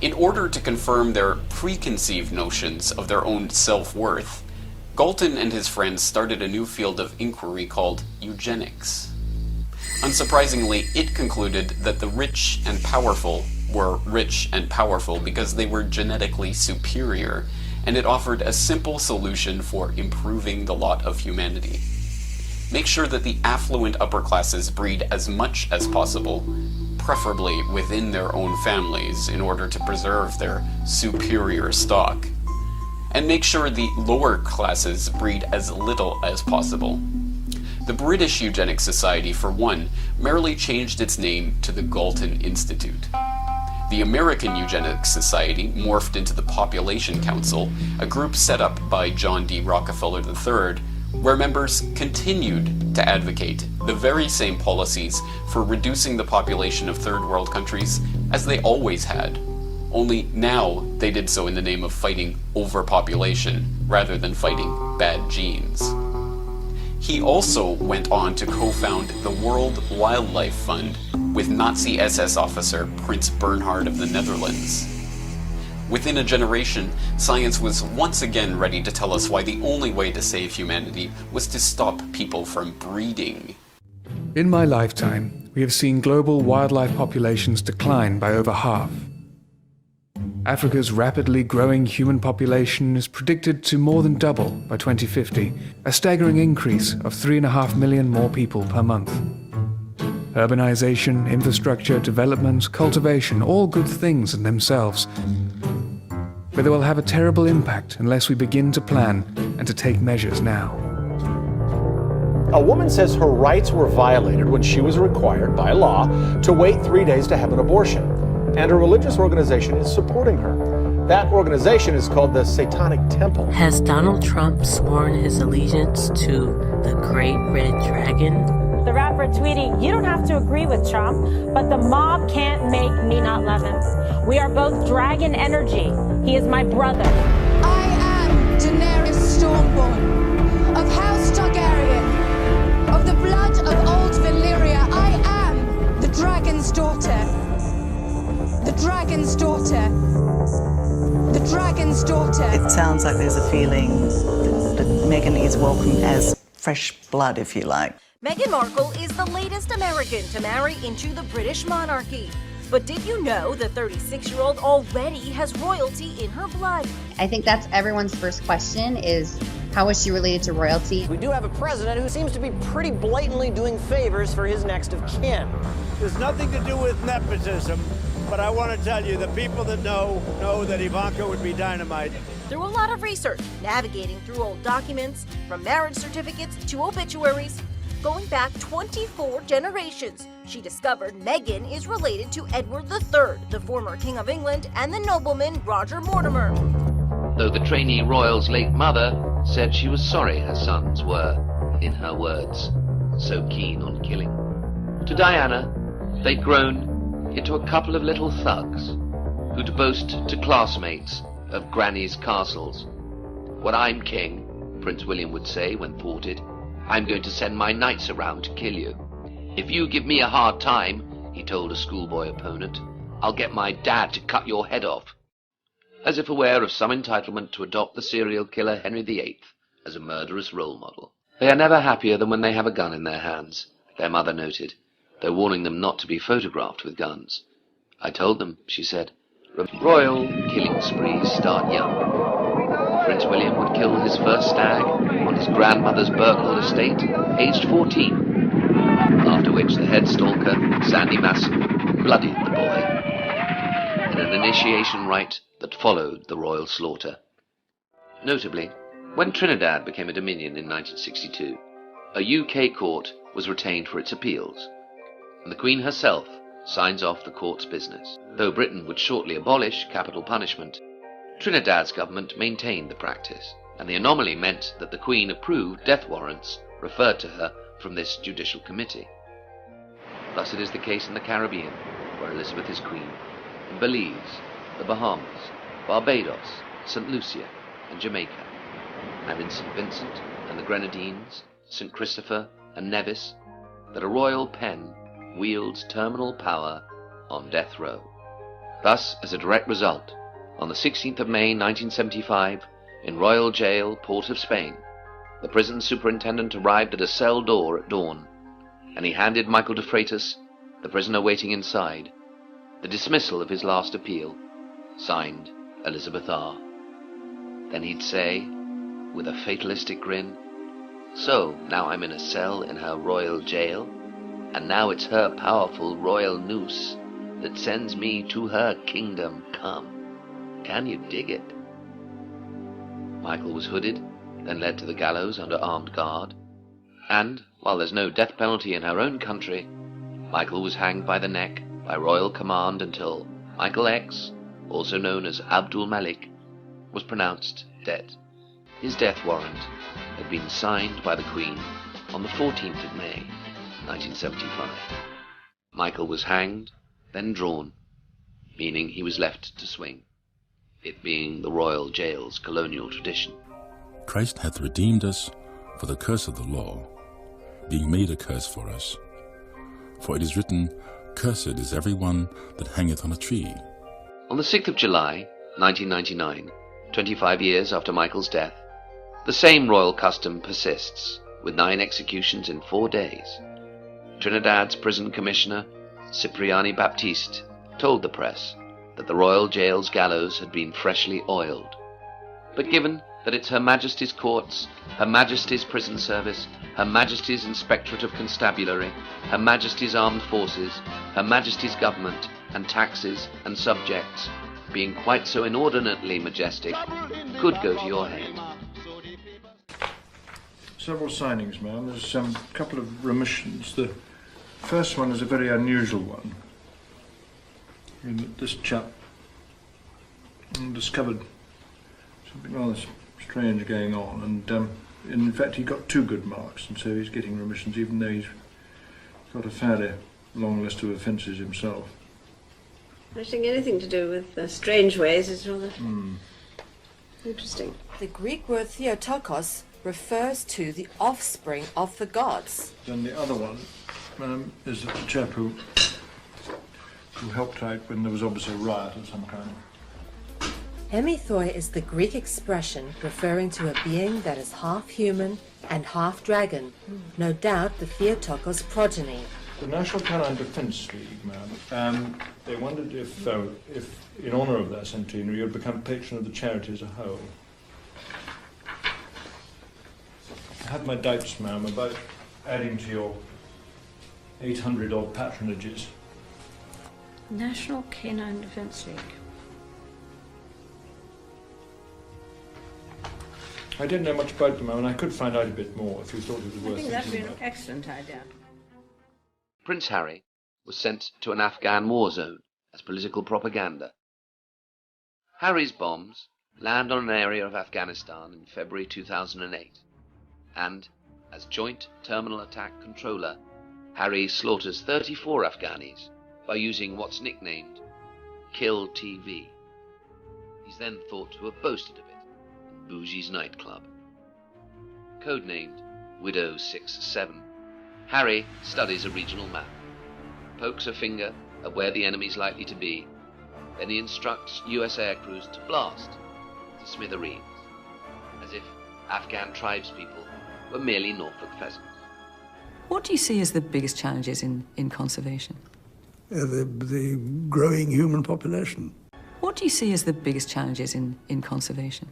Speaker 21: In order to confirm their preconceived notions of their own self-worth, Galton and his friends started a new field of inquiry called eugenics. Unsurprisingly, it concluded that the rich and powerful were rich and powerful because they were genetically superior, and it offered a simple solution for improving the lot of humanity. Make sure that the affluent upper classes breed as much as possible, preferably within their own families in order to preserve their superior stock, and make sure the lower classes breed as little as possible. The British Eugenics Society, for one, merely changed its name to the Galton Institute. The American Eugenics Society morphed into the Population Council, a group set up by John D. Rockefeller III, where members continued to advocate the very same policies for reducing the population of third world countries as they always had. Only now they did so in the name of fighting overpopulation rather than fighting bad genes. He also went on to co-found the World Wildlife Fund with Nazi SS officer Prince Bernhard of the Netherlands. Within a generation, science was once again ready to tell us why the only way to save humanity was to stop people from breeding.
Speaker 4: In my lifetime, we have seen global wildlife populations decline by over half. Africa's rapidly growing human population is predicted to more than double by 2050, a staggering increase of 3.5 million more people per month. Urbanization, infrastructure, development, cultivation, all good things in themselves. But they will have a terrible impact unless we begin to plan and to take measures now.
Speaker 5: A woman says her rights were violated when she was required by law to wait 3 days to have an abortion, and a religious organization is supporting her. That organization is called the Satanic Temple.
Speaker 2: Has Donald Trump sworn his allegiance to the Great Red Dragon?
Speaker 6: The rapper tweeting, "You don't have to agree with Trump, but the mob can't make me not love him. We are both dragon energy. He is my brother."
Speaker 22: I am Daenerys Stormborn, of House Targaryen, of the blood of old Valyria. I am the dragon's daughter. The dragon's daughter. The dragon's daughter.
Speaker 23: It sounds like there's a feeling that Meghan is welcome as fresh blood, if you like.
Speaker 24: Meghan Markle is the latest American to marry into the British monarchy. But did you know the 36-year-old already has royalty in her blood?
Speaker 25: I think that's everyone's first question is, how is she related to royalty?
Speaker 28: We do have a president who seems to be pretty blatantly doing favors for his next of kin.
Speaker 29: There's nothing to do with nepotism, but I want to tell you, the people that know that Ivanka would be dynamite.
Speaker 24: Through a lot of research, navigating through old documents, from marriage certificates to obituaries, going back 24 generations, she discovered Meghan is related to Edward III, the former King of England, and the nobleman Roger Mortimer.
Speaker 13: Though the trainee royal's late mother said she was sorry her sons were, in her words, so keen on killing. To Diana, they'd grown into a couple of little thugs who'd boast to classmates of granny's castles. "When I'm king," Prince William would say when thwarted, "I'm going to send my knights around to kill you. If you give me a hard time," he told a schoolboy opponent, "I'll get my dad to cut your head off." As if aware of some entitlement to adopt the serial killer Henry VIII as a murderous role model. They are never happier than when they have a gun in their hands, their mother noted, though warning them not to be photographed with guns. "I told them," she said, "royal killing sprees start young." Prince William would kill his first stag on his grandmother's Berkhold estate, aged 14, after which the head stalker, Sandy Masson, bloodied the boy in an initiation rite that followed the royal slaughter. Notably, when Trinidad became a dominion in 1962, a UK court was retained for its appeals, and the Queen herself signs off the court's business. Though Britain would shortly abolish capital punishment, Trinidad's government maintained the practice, and the anomaly meant that the Queen approved death warrants referred to her from this judicial committee. Thus it is the case in the Caribbean, where Elizabeth is Queen, in Belize, the Bahamas, Barbados, St. Lucia, and Jamaica, and in St. Vincent and the Grenadines, St. Christopher and Nevis, that a royal pen wields terminal power on death row. Thus, as a direct result, on the 16th of May 1975, in Royal Jail, Port of Spain, the prison superintendent arrived at a cell door at dawn, and he handed Michael de Freitas, the prisoner waiting inside, the dismissal of his last appeal, signed Elizabeth R. Then he'd say, with a fatalistic grin, "So, now I'm in a cell in her royal jail, and now it's her powerful royal noose that sends me to her kingdom come. Can you dig it? Michael was hooded, then led to the gallows under armed guard, and, while there's no death penalty in our own country, Michael was hanged by the neck by royal command until Michael X, also known as Abdul Malik, was pronounced dead. His death warrant had been signed by the Queen on the 14th of May, 1975. Michael was hanged, then drawn, meaning he was left to swing, it being the royal jail's colonial tradition.
Speaker 1: Christ hath redeemed us for the curse of the law, being made a curse for us. For it is written, Cursed is every one that hangeth on a tree.
Speaker 13: On the 6th of July, 1999, 25 years after Michael's death, the same royal custom persists, with 9 executions in 4 days. Trinidad's prison commissioner, Cipriani Baptiste, told the press that the royal jail's gallows had been freshly oiled. But given that it's Her Majesty's courts, Her Majesty's prison service, Her Majesty's Inspectorate of Constabulary, Her Majesty's armed forces, Her Majesty's government, and taxes and subjects, being quite so inordinately majestic, could go to your head.
Speaker 8: Several signings, ma'am. There's a couple of remissions. The first one is a very unusual one. This chap discovered something rather strange going on, and in fact he got 2 good marks, and so he's getting remissions even though he's got a fairly long list of offences himself.
Speaker 9: I think anything to do with strange ways is rather interesting.
Speaker 10: The Greek word theotokos refers to the offspring of the gods.
Speaker 8: Then the other one is a chap who helped out when there was obviously a riot of some kind.
Speaker 10: Hemithoi is the Greek expression referring to a being that is half human and half dragon, no doubt the Theotokos progeny.
Speaker 8: The National Canine Defence League, ma'am, they wondered if in honour of their centenary, you'd become patron of the charity as a whole. I had my doubts, ma'am, about adding to your 800-odd patronages.
Speaker 11: National Canine Defence League.
Speaker 8: I didn't know much about them, and I could find out a bit more if you thought it was worth
Speaker 11: I think that'd be
Speaker 8: thinking
Speaker 11: an
Speaker 8: about.
Speaker 11: excellent idea.
Speaker 13: Prince Harry was sent to an Afghan war zone as political propaganda. Harry's bombs land on an area of Afghanistan in February 2008, and as Joint Terminal Attack Controller, Harry slaughters 34 Afghanis by using what's nicknamed Kill TV. He's then thought to have boasted of it in Bougie's nightclub. Codenamed Widow 67, Harry studies a regional map, pokes a finger at where the enemy's likely to be, then he instructs US aircrews to blast to smithereens, as if Afghan tribespeople were merely Norfolk pheasants.
Speaker 12: What do you see as the biggest challenges in conservation?
Speaker 15: The growing human population.
Speaker 12: What do you see as the biggest challenges in conservation?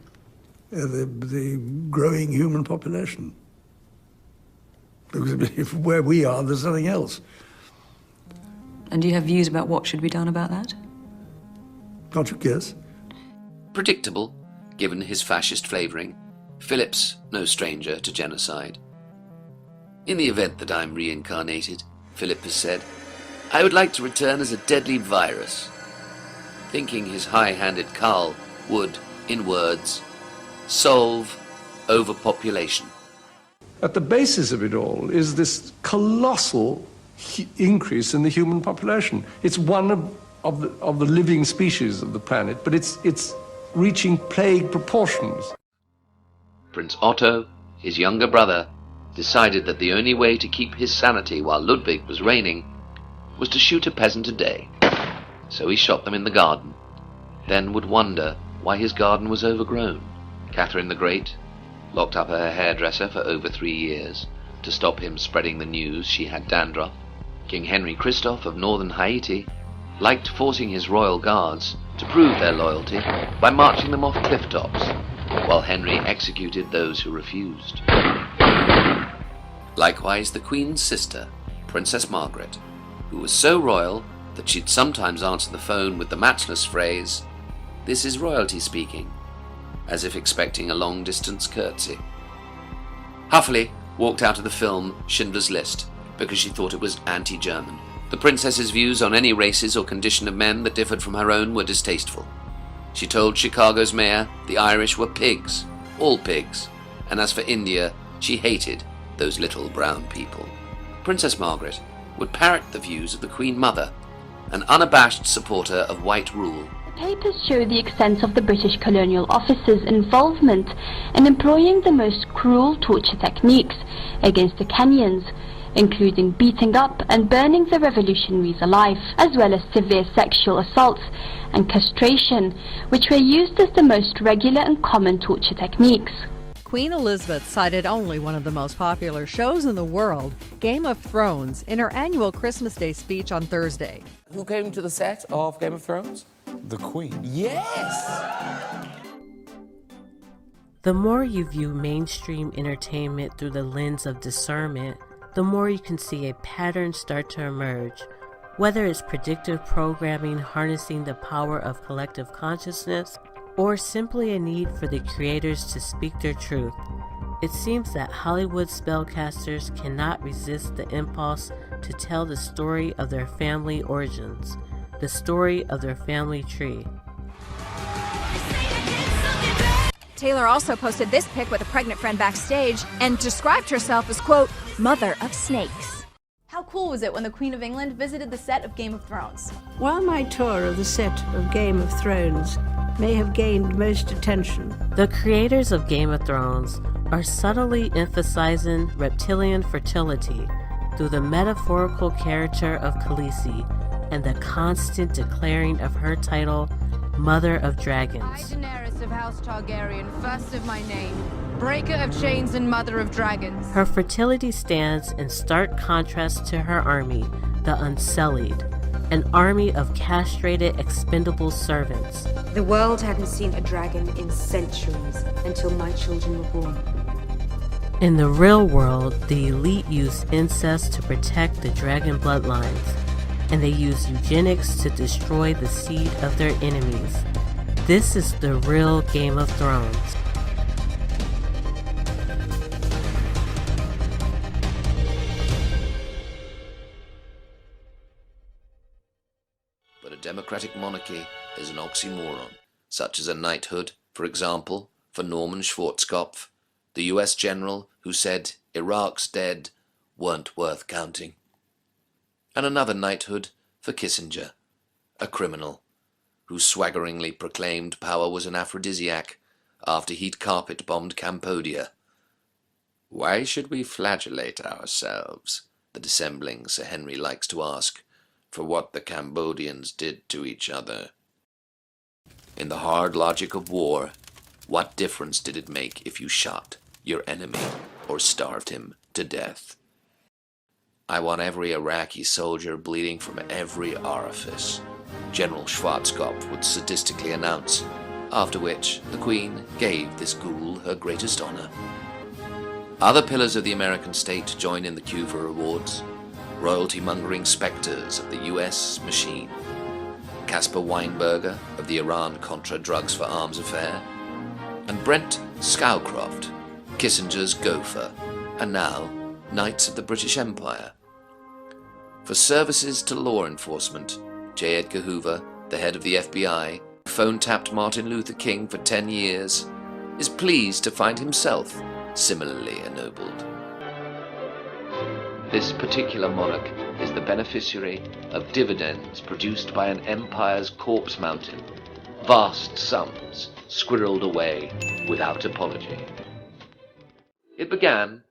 Speaker 15: The growing human population. Because if where we are, there's nothing else.
Speaker 12: And do you have views about what should be done about that?
Speaker 15: Can't you guess?
Speaker 13: Predictable, given his fascist flavouring, Philip's no stranger to genocide. In the event that I'm reincarnated, Philip has said, I would like to return as a deadly virus, thinking his high-handed Carl would, in words, solve overpopulation.
Speaker 15: At the basis of it all is this colossal increase in the human population. It's one of the living species of the planet, but it's reaching plague proportions.
Speaker 13: Prince Otto, his younger brother, decided that the only way to keep his sanity while Ludwig was reigning was to shoot a peasant a day. So he shot them in the garden, then would wonder why his garden was overgrown. Catherine the Great locked up her hairdresser for over 3 years to stop him spreading the news she had dandruff. King Henry Christoph of northern Haiti liked forcing his royal guards to prove their loyalty by marching them off cliff tops, while Henry executed those who refused. Likewise, the Queen's sister, Princess Margaret, who was so royal that she'd sometimes answer the phone with the matchless phrase, "This is royalty speaking," as if expecting a long-distance curtsy. Huffley walked out of the film Schindler's List because she thought it was anti-German. The princess's views on any races or condition of men that differed from her own were distasteful. She told Chicago's mayor the Irish were pigs, all pigs, and as for India, she hated those little brown people. Princess Margaret would parrot the views of the Queen Mother, an unabashed supporter of white rule.
Speaker 3: The papers show the extent of the British colonial officers' involvement in employing the most cruel torture techniques against the Kenyans, including beating up and burning the revolutionaries alive, as well as severe sexual assaults and castration, which were used as the most regular and common torture techniques.
Speaker 7: Queen Elizabeth cited only one of the most popular shows in the world, Game of Thrones, in her annual Christmas Day speech on Thursday.
Speaker 14: Who came to the set of Game of Thrones?
Speaker 16: The Queen.
Speaker 14: Yes!
Speaker 2: The more you view mainstream entertainment through the lens of discernment, the more you can see a pattern start to emerge. Whether it's predictive programming harnessing the power of collective consciousness, or simply a need for the creators to speak their truth, it seems that Hollywood spellcasters cannot resist the impulse to tell the story of their family origins, the story of their family tree.
Speaker 17: Taylor also posted this pic with a pregnant friend backstage and described herself as, quote, mother of snakes.
Speaker 18: How cool was it when the Queen of England visited the set of Game of Thrones?
Speaker 19: While my tour of the set of Game of Thrones may have gained most attention,
Speaker 2: the creators of Game of Thrones are subtly emphasizing reptilian fertility through the metaphorical character of Khaleesi and the constant declaring of her title, Mother of Dragons.
Speaker 26: I, Daenerys of House Targaryen, first of my name, breaker of chains and mother of dragons.
Speaker 2: Her fertility stands in stark contrast to her army, the Unsullied, an army of castrated, expendable servants.
Speaker 27: The world hadn't seen a dragon in centuries until my children were born.
Speaker 2: In the real world, the elite used incest to protect the dragon bloodlines, and they used eugenics to destroy the seed of their enemies. This is the real Game of Thrones.
Speaker 13: But a democratic monarchy is an oxymoron, such as a knighthood, for example, for Norman Schwarzkopf, the US general who said Iraq's dead weren't worth counting. And another knighthood for Kissinger, a criminal who swaggeringly proclaimed power was an aphrodisiac after he'd carpet-bombed Cambodia. Why should we flagellate ourselves, the dissembling Sir Henry likes to ask, for what the Cambodians did to each other? In the hard logic of war, what difference did it make if you shot your enemy or starved him to death? I want every Iraqi soldier bleeding from every orifice, General Schwarzkopf would sadistically announce, after which the Queen gave this ghoul her greatest honor. Other pillars of the American state join in the queue for awards, royalty-mongering specters of the US machine, Caspar Weinberger of the Iran-Contra drugs for arms affair, and Brent Scowcroft, Kissinger's gopher, and now Knights of the British Empire. For services to law enforcement, J. Edgar Hoover, the head of the FBI, who phone-tapped Martin Luther King for 10 years, is pleased to find himself similarly ennobled. This particular monarch is the beneficiary of dividends produced by an empire's corpse mountain, vast sums squirreled away without apology. It began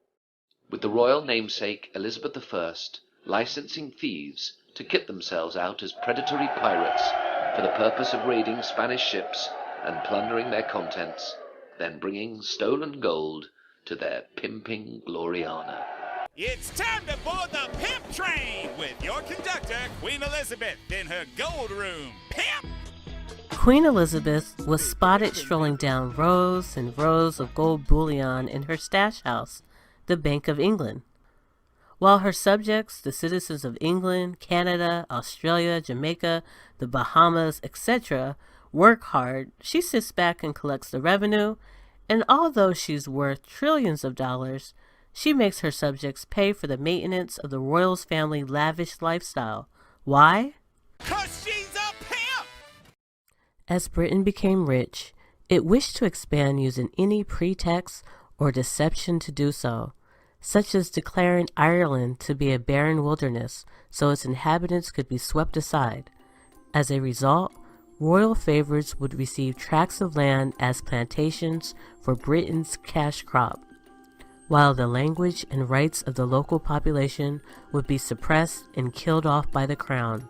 Speaker 13: with the royal namesake Elizabeth I licensing thieves to kit themselves out as predatory pirates for the purpose of raiding Spanish ships and plundering their contents, then bringing stolen gold to their pimping Gloriana.
Speaker 30: It's time to board the pimp train with your conductor, Queen Elizabeth, in her gold room. Pimp!
Speaker 2: Queen Elizabeth was spotted strolling down rows and rows of gold bullion in her stash house, the Bank of England. While her subjects, the citizens of England, Canada, Australia, Jamaica, the Bahamas, etc., work hard, she sits back and collects the revenue, and although she's worth trillions of dollars, she makes her subjects pay for the maintenance of the royals' family lavish lifestyle. Why?
Speaker 30: 'Cause she's a pimp!
Speaker 2: As Britain became rich, it wished to expand using any pretext or deception to do so, such as declaring Ireland to be a barren wilderness so its inhabitants could be swept aside. As a result, royal favorites would receive tracts of land as plantations for Britain's cash crop, while the language and rights of the local population would be suppressed and killed off by the crown.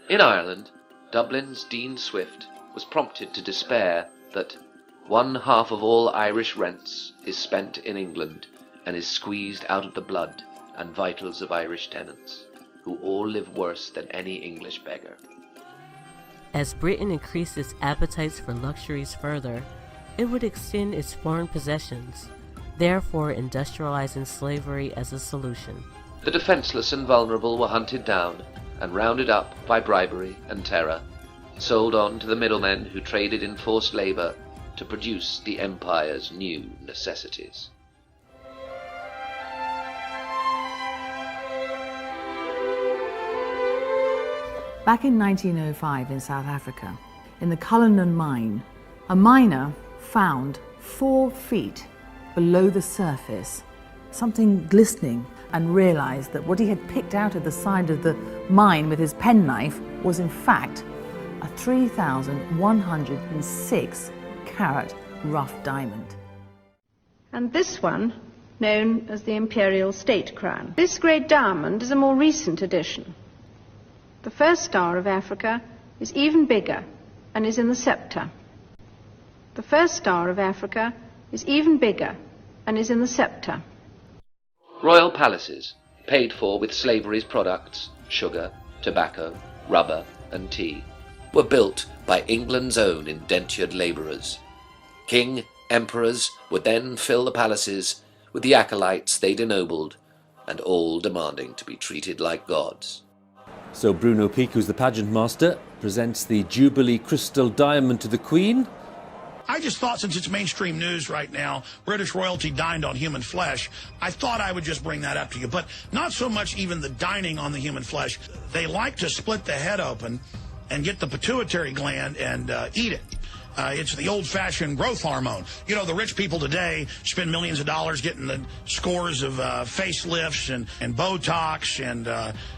Speaker 13: In Ireland, Dublin's Dean Swift was prompted to despair that 1/2 of all Irish rents is spent in England and is squeezed out of the blood and vitals of Irish tenants, who all live worse than any English beggar.
Speaker 2: As Britain increased its appetites for luxuries further, it would extend its foreign possessions, therefore industrializing slavery as a solution.
Speaker 13: The defenseless and vulnerable were hunted down and rounded up by bribery and terror, sold on to the middlemen who traded in forced labor to produce the empire's new necessities.
Speaker 4: Back in 1905 in South Africa, in the Cullinan mine, a miner found 4 feet below the surface something glistening and realized that what he had picked out of the side of the mine with his penknife was in fact a 3,106 carat rough diamond.
Speaker 19: And this one, known as the Imperial State Crown. This great diamond is a more recent addition. The first star of Africa is even bigger and is in the scepter. The first star of Africa is even bigger and is in the scepter.
Speaker 13: Royal palaces, paid for with slavery's products, sugar, tobacco, rubber, and tea, were built by England's own indentured labourers. King, emperors would then fill the palaces with the acolytes they'd ennobled, and all demanding to be treated like gods.
Speaker 5: So Bruno Peake, who's the pageant master, presents the Jubilee Crystal Diamond to the Queen.
Speaker 6: I just thought, since it's mainstream news right now, British royalty dined on human flesh, I thought I would just bring that up to you. But not so much even the dining on the human flesh. They like to split the head open and get the pituitary gland and eat it. It's the old-fashioned growth hormone. You know, the rich people today spend millions of dollars getting the scores of facelifts and Botox and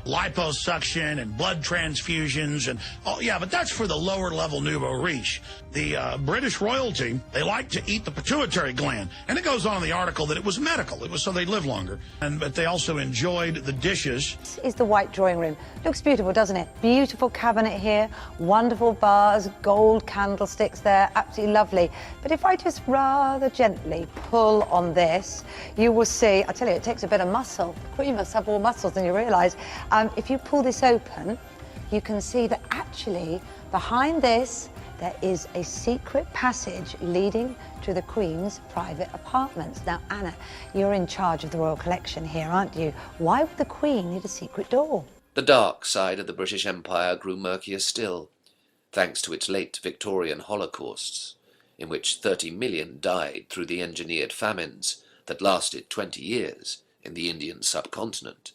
Speaker 6: liposuction and blood transfusions. And oh, yeah, but that's for the lower-level nouveau riche. The British royalty, they like to eat the pituitary gland. And it goes on in the article that it was medical. It was so they'd live longer. But they also enjoyed the dishes.
Speaker 16: This is the white drawing room. Looks beautiful, doesn't it? Beautiful cabinet here, wonderful vase, gold candlesticks there, absolutely lovely. But if I just rather gently pull on this, you will see, I tell you, it takes a bit of muscle. Well, you must have more muscles than you realise. If you pull this open, you can see that actually behind this, there is a secret passage leading to the Queen's private apartments. Now, Anna, you're in charge of the Royal Collection here, aren't you? Why would the Queen need a secret door?
Speaker 13: The dark side of the British Empire grew murkier still, thanks to its late Victorian holocausts, in which 30 million died through the engineered famines that lasted 20 years in the Indian subcontinent.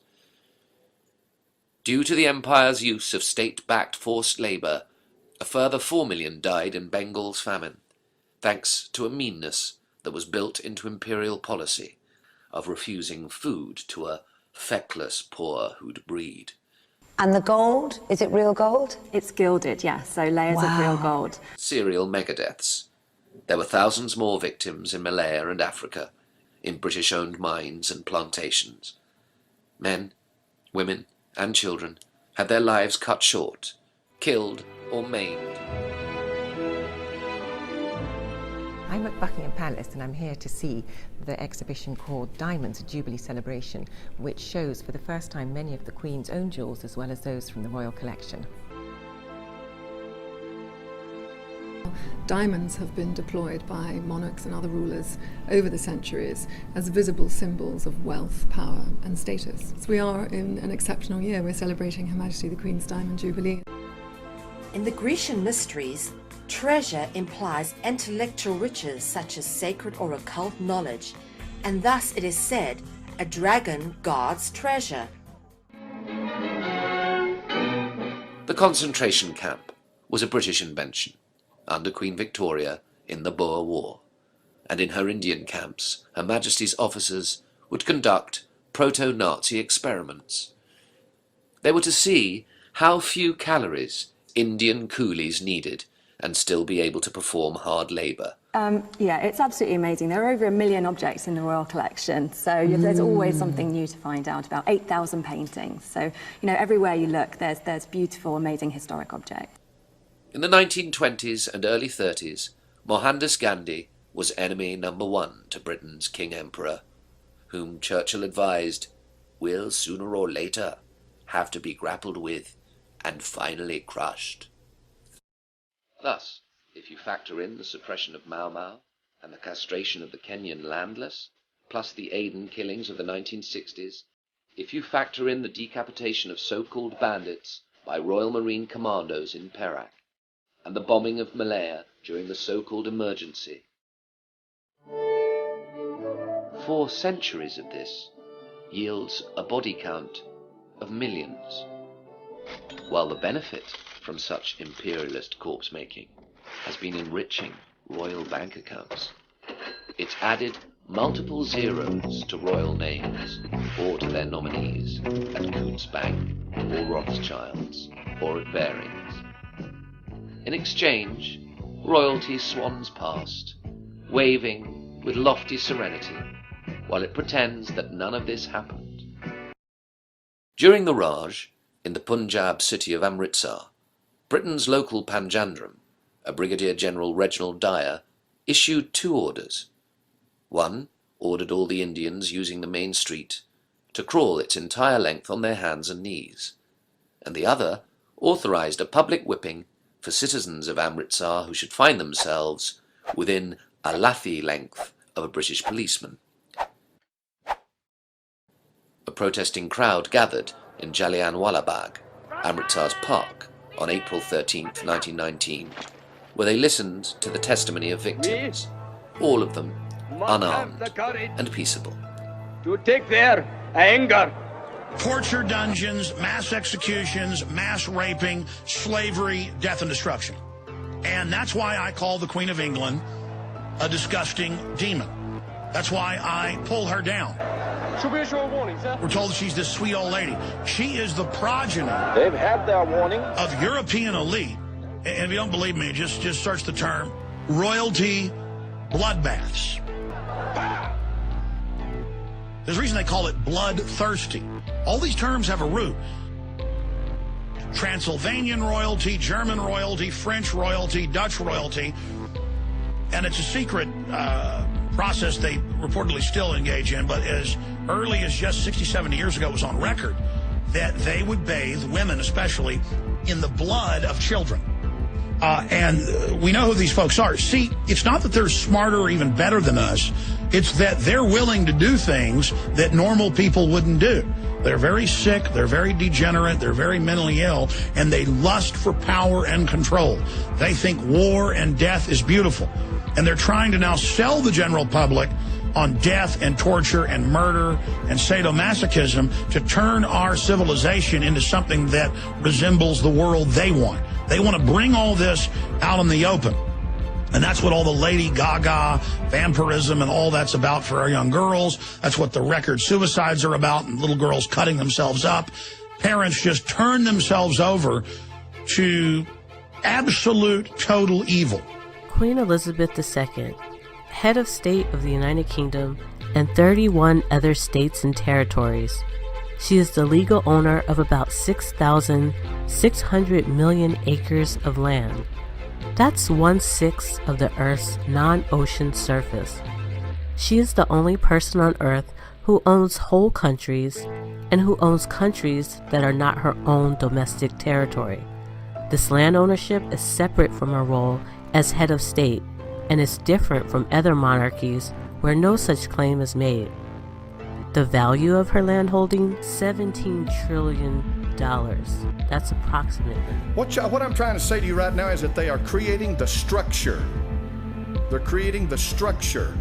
Speaker 13: Due to the Empire's use of state-backed forced labour, a further 4 million died in Bengal's famine, thanks to a meanness that was built into imperial policy of refusing food to a feckless poor who'd breed.
Speaker 16: And the gold, is it real gold?
Speaker 20: It's gilded, yes, so layers of real gold.
Speaker 13: Serial megadeaths. There were thousands more victims in Malaya and Africa, in British-owned mines and plantations. Men, women, and children had their lives cut short, killed or maimed.
Speaker 21: I'm at Buckingham Palace and I'm here to see the exhibition called Diamonds, a Jubilee Celebration, which shows for the first time many of the Queen's own jewels as well as those from the Royal Collection.
Speaker 1: Diamonds have been deployed by monarchs and other rulers over the centuries as visible symbols of wealth, power and status. So we are in an exceptional year. We're celebrating Her Majesty the Queen's Diamond Jubilee.
Speaker 8: In the Grecian mysteries, treasure implies intellectual riches such as sacred or occult knowledge, and thus it is said, a dragon guards treasure.
Speaker 13: The concentration camp was a British invention under Queen Victoria in the Boer War, and in her Indian camps, Her Majesty's officers would conduct proto-Nazi experiments. They were to see how few calories Indian coolies needed and still be able to perform hard labour.
Speaker 20: Yeah, it's absolutely amazing. There are over 1 million objects in the Royal Collection, so there's always something new to find out about. 8,000 paintings, so everywhere you look, there's beautiful, amazing historic objects.
Speaker 13: In the 1920s and early 30s, Mohandas Gandhi was enemy number 1 to Britain's King Emperor, whom Churchill advised will sooner or later have to be grappled with and finally crushed. Thus, if you factor in the suppression of Mau Mau and the castration of the Kenyan landless, plus the Aden killings of the 1960s, if you factor in the decapitation of so-called bandits by Royal Marine commandos in Perak, and the bombing of Malaya during the so-called emergency, 4 centuries of this yields a body count of millions, while the benefit from such imperialist corpse-making has been enriching royal bank accounts. It's added multiple zeros to royal names or to their nominees at Coots Bank or Rothschilds or at Barings. In exchange, royalty swans past, waving with lofty serenity, while it pretends that none of this happened. During the Raj, in the Punjab city of Amritsar, Britain's local Panjandrum, a Brigadier General Reginald Dyer, issued 2 orders. One ordered all the Indians using the main street to crawl its entire length on their hands and knees, and the other authorized a public whipping for citizens of Amritsar who should find themselves within a lathi length of a British policeman. A protesting crowd gathered in Jallianwala Bagh, Amritsar's park, on April 13, 1919, where they listened to the testimony of victims, all of them unarmed and peaceable.
Speaker 9: To take their anger.
Speaker 6: Torture dungeons, mass executions, mass raping, slavery, death and destruction. And that's why I call the Queen of England a disgusting demon. That's why I pull her down.
Speaker 9: Should we issue a warning, sir?
Speaker 6: We're told she's this sweet old lady. She is the progeny.
Speaker 9: They've had their warning.
Speaker 6: Of European elite. And if you don't believe me, just search the term royalty bloodbaths. There's a reason they call it bloodthirsty. All these terms have a root. Transylvanian royalty, German royalty, French royalty, Dutch royalty. And it's a secret process they reportedly still engage in, but as early as just 60, 70 years ago, it was on record that they would bathe, women especially, in the blood of children. And we know who these folks are. See, it's not that they're smarter or even better than us. It's that they're willing to do things that normal people wouldn't do. They're very sick, they're very degenerate, they're very mentally ill, and they lust for power and control. They think war and death is beautiful. And they're trying to now sell the general public on death and torture and murder and sadomasochism to turn our civilization into something that resembles the world they want. They want to bring all this out in the open. And that's what all the Lady Gaga, vampirism, and all that's about for our young girls. That's what the record suicides are about, and little girls cutting themselves up. Parents just turn themselves over to absolute, total evil.
Speaker 2: Queen Elizabeth II, head of state of the United Kingdom and 31 other states and territories. She is the legal owner of about 6,600 million acres of land. That's 1/6 of the Earth's non-ocean surface. She is the only person on Earth who owns whole countries and who owns countries that are not her own domestic territory. This land ownership is separate from her role as head of state, and is different from other monarchies where no such claim is made. The value of her landholding, $17 trillion. That's approximately.
Speaker 10: What I'm trying to say to you right now is that they are creating the structure. They're creating the structure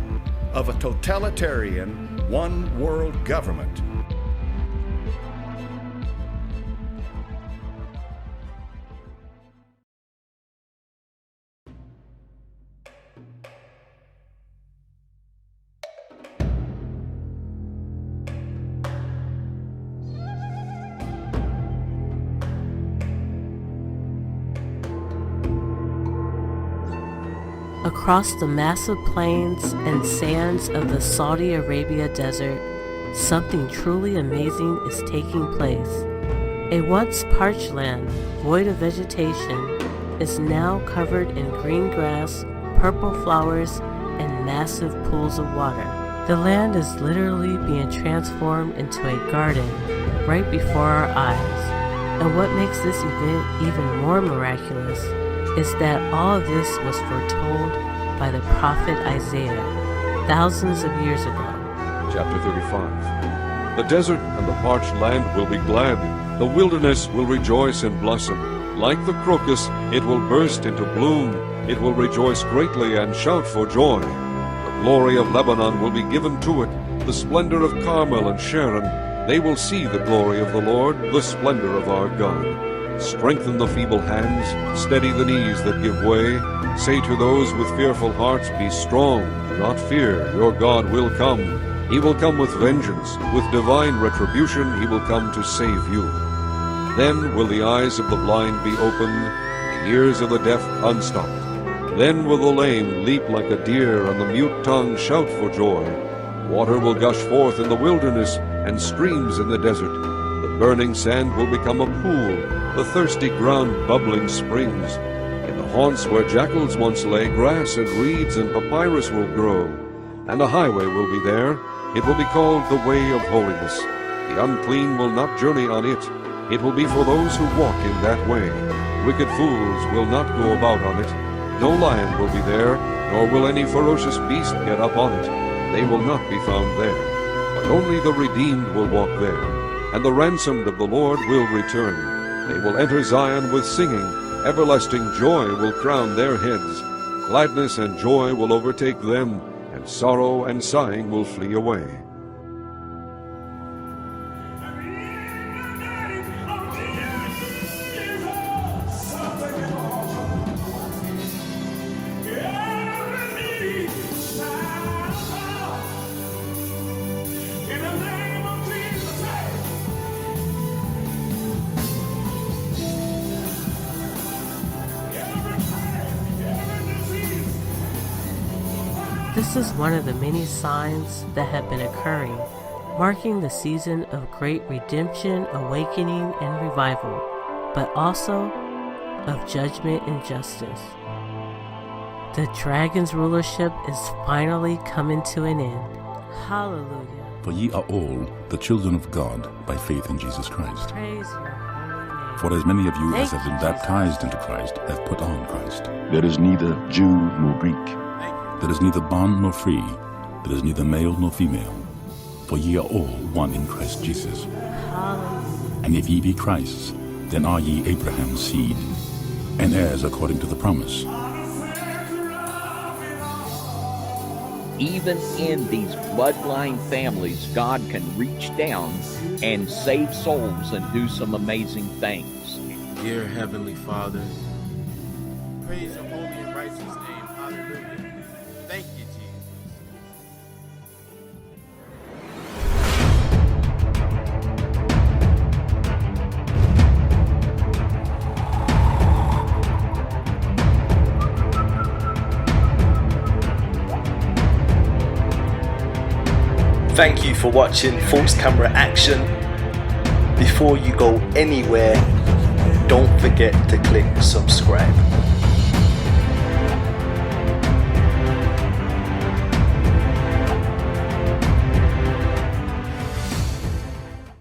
Speaker 10: of a totalitarian, one-world government.
Speaker 2: Across the massive plains and sands of the Saudi Arabia desert, something truly amazing is taking place. A once parched land, void of vegetation, is now covered in green grass, purple flowers, and massive pools of water. The land is literally being transformed into a garden right before our eyes. And what makes this event even more miraculous is that all of this was foretold by the prophet Isaiah thousands of years ago.
Speaker 11: Chapter 35. The desert and the parched land will be glad. The wilderness will rejoice and blossom. Like the crocus, it will burst into bloom. It will rejoice greatly and shout for joy. The glory of Lebanon will be given to it, the splendor of Carmel and Sharon. They will see the glory of the Lord, the splendor of our God. Strengthen the feeble hands, steady the knees that give way. Say to those with fearful hearts, be strong, do not fear, your God will come. He will come with vengeance, with divine retribution he will come to save you. Then will the eyes of the blind be opened, the ears of the deaf unstopped. Then will the lame leap like a deer, and the mute tongue shout for joy. Water will gush forth in the wilderness, and streams in the desert. The burning sand will become a pool, the thirsty ground bubbling springs. In the haunts where jackals once lay, grass and reeds and papyrus will grow. And a highway will be there. It will be called the way of holiness. The unclean will not journey on it. It will be for those who walk in that way. Wicked fools will not go about on it. No lion will be there, nor will any ferocious beast get up on it. They will not be found there. But only the redeemed will walk there, and the ransomed of the Lord will return. They will enter Zion with singing. Everlasting joy will crown their heads. Gladness and joy will overtake them, and sorrow and sighing will flee away.
Speaker 2: This is one of the many signs that have been occurring, marking the season of great redemption, awakening, and revival, but also of judgment and justice. The dragon's rulership is finally coming to an end. Hallelujah.
Speaker 12: For ye are all the children of God by faith in Jesus Christ.
Speaker 2: Praise your holy name.
Speaker 12: For as many of you as have been baptized into Christ have put on Christ.
Speaker 15: There is neither Jew nor Greek.
Speaker 12: There is neither bond nor free. There is neither male nor female. For ye are all one in Christ Jesus.
Speaker 2: Hallelujah.
Speaker 12: And if ye be Christ's, then are ye Abraham's seed, and heirs according to the promise.
Speaker 22: Even in these bloodline families, God can reach down and save souls and do some amazing things.
Speaker 23: Dear Heavenly Father, praise your holy and righteous name. Hallelujah. Thank you, Jesus.
Speaker 24: Thank you for watching False Camera Action. Before you go anywhere, don't forget to click subscribe.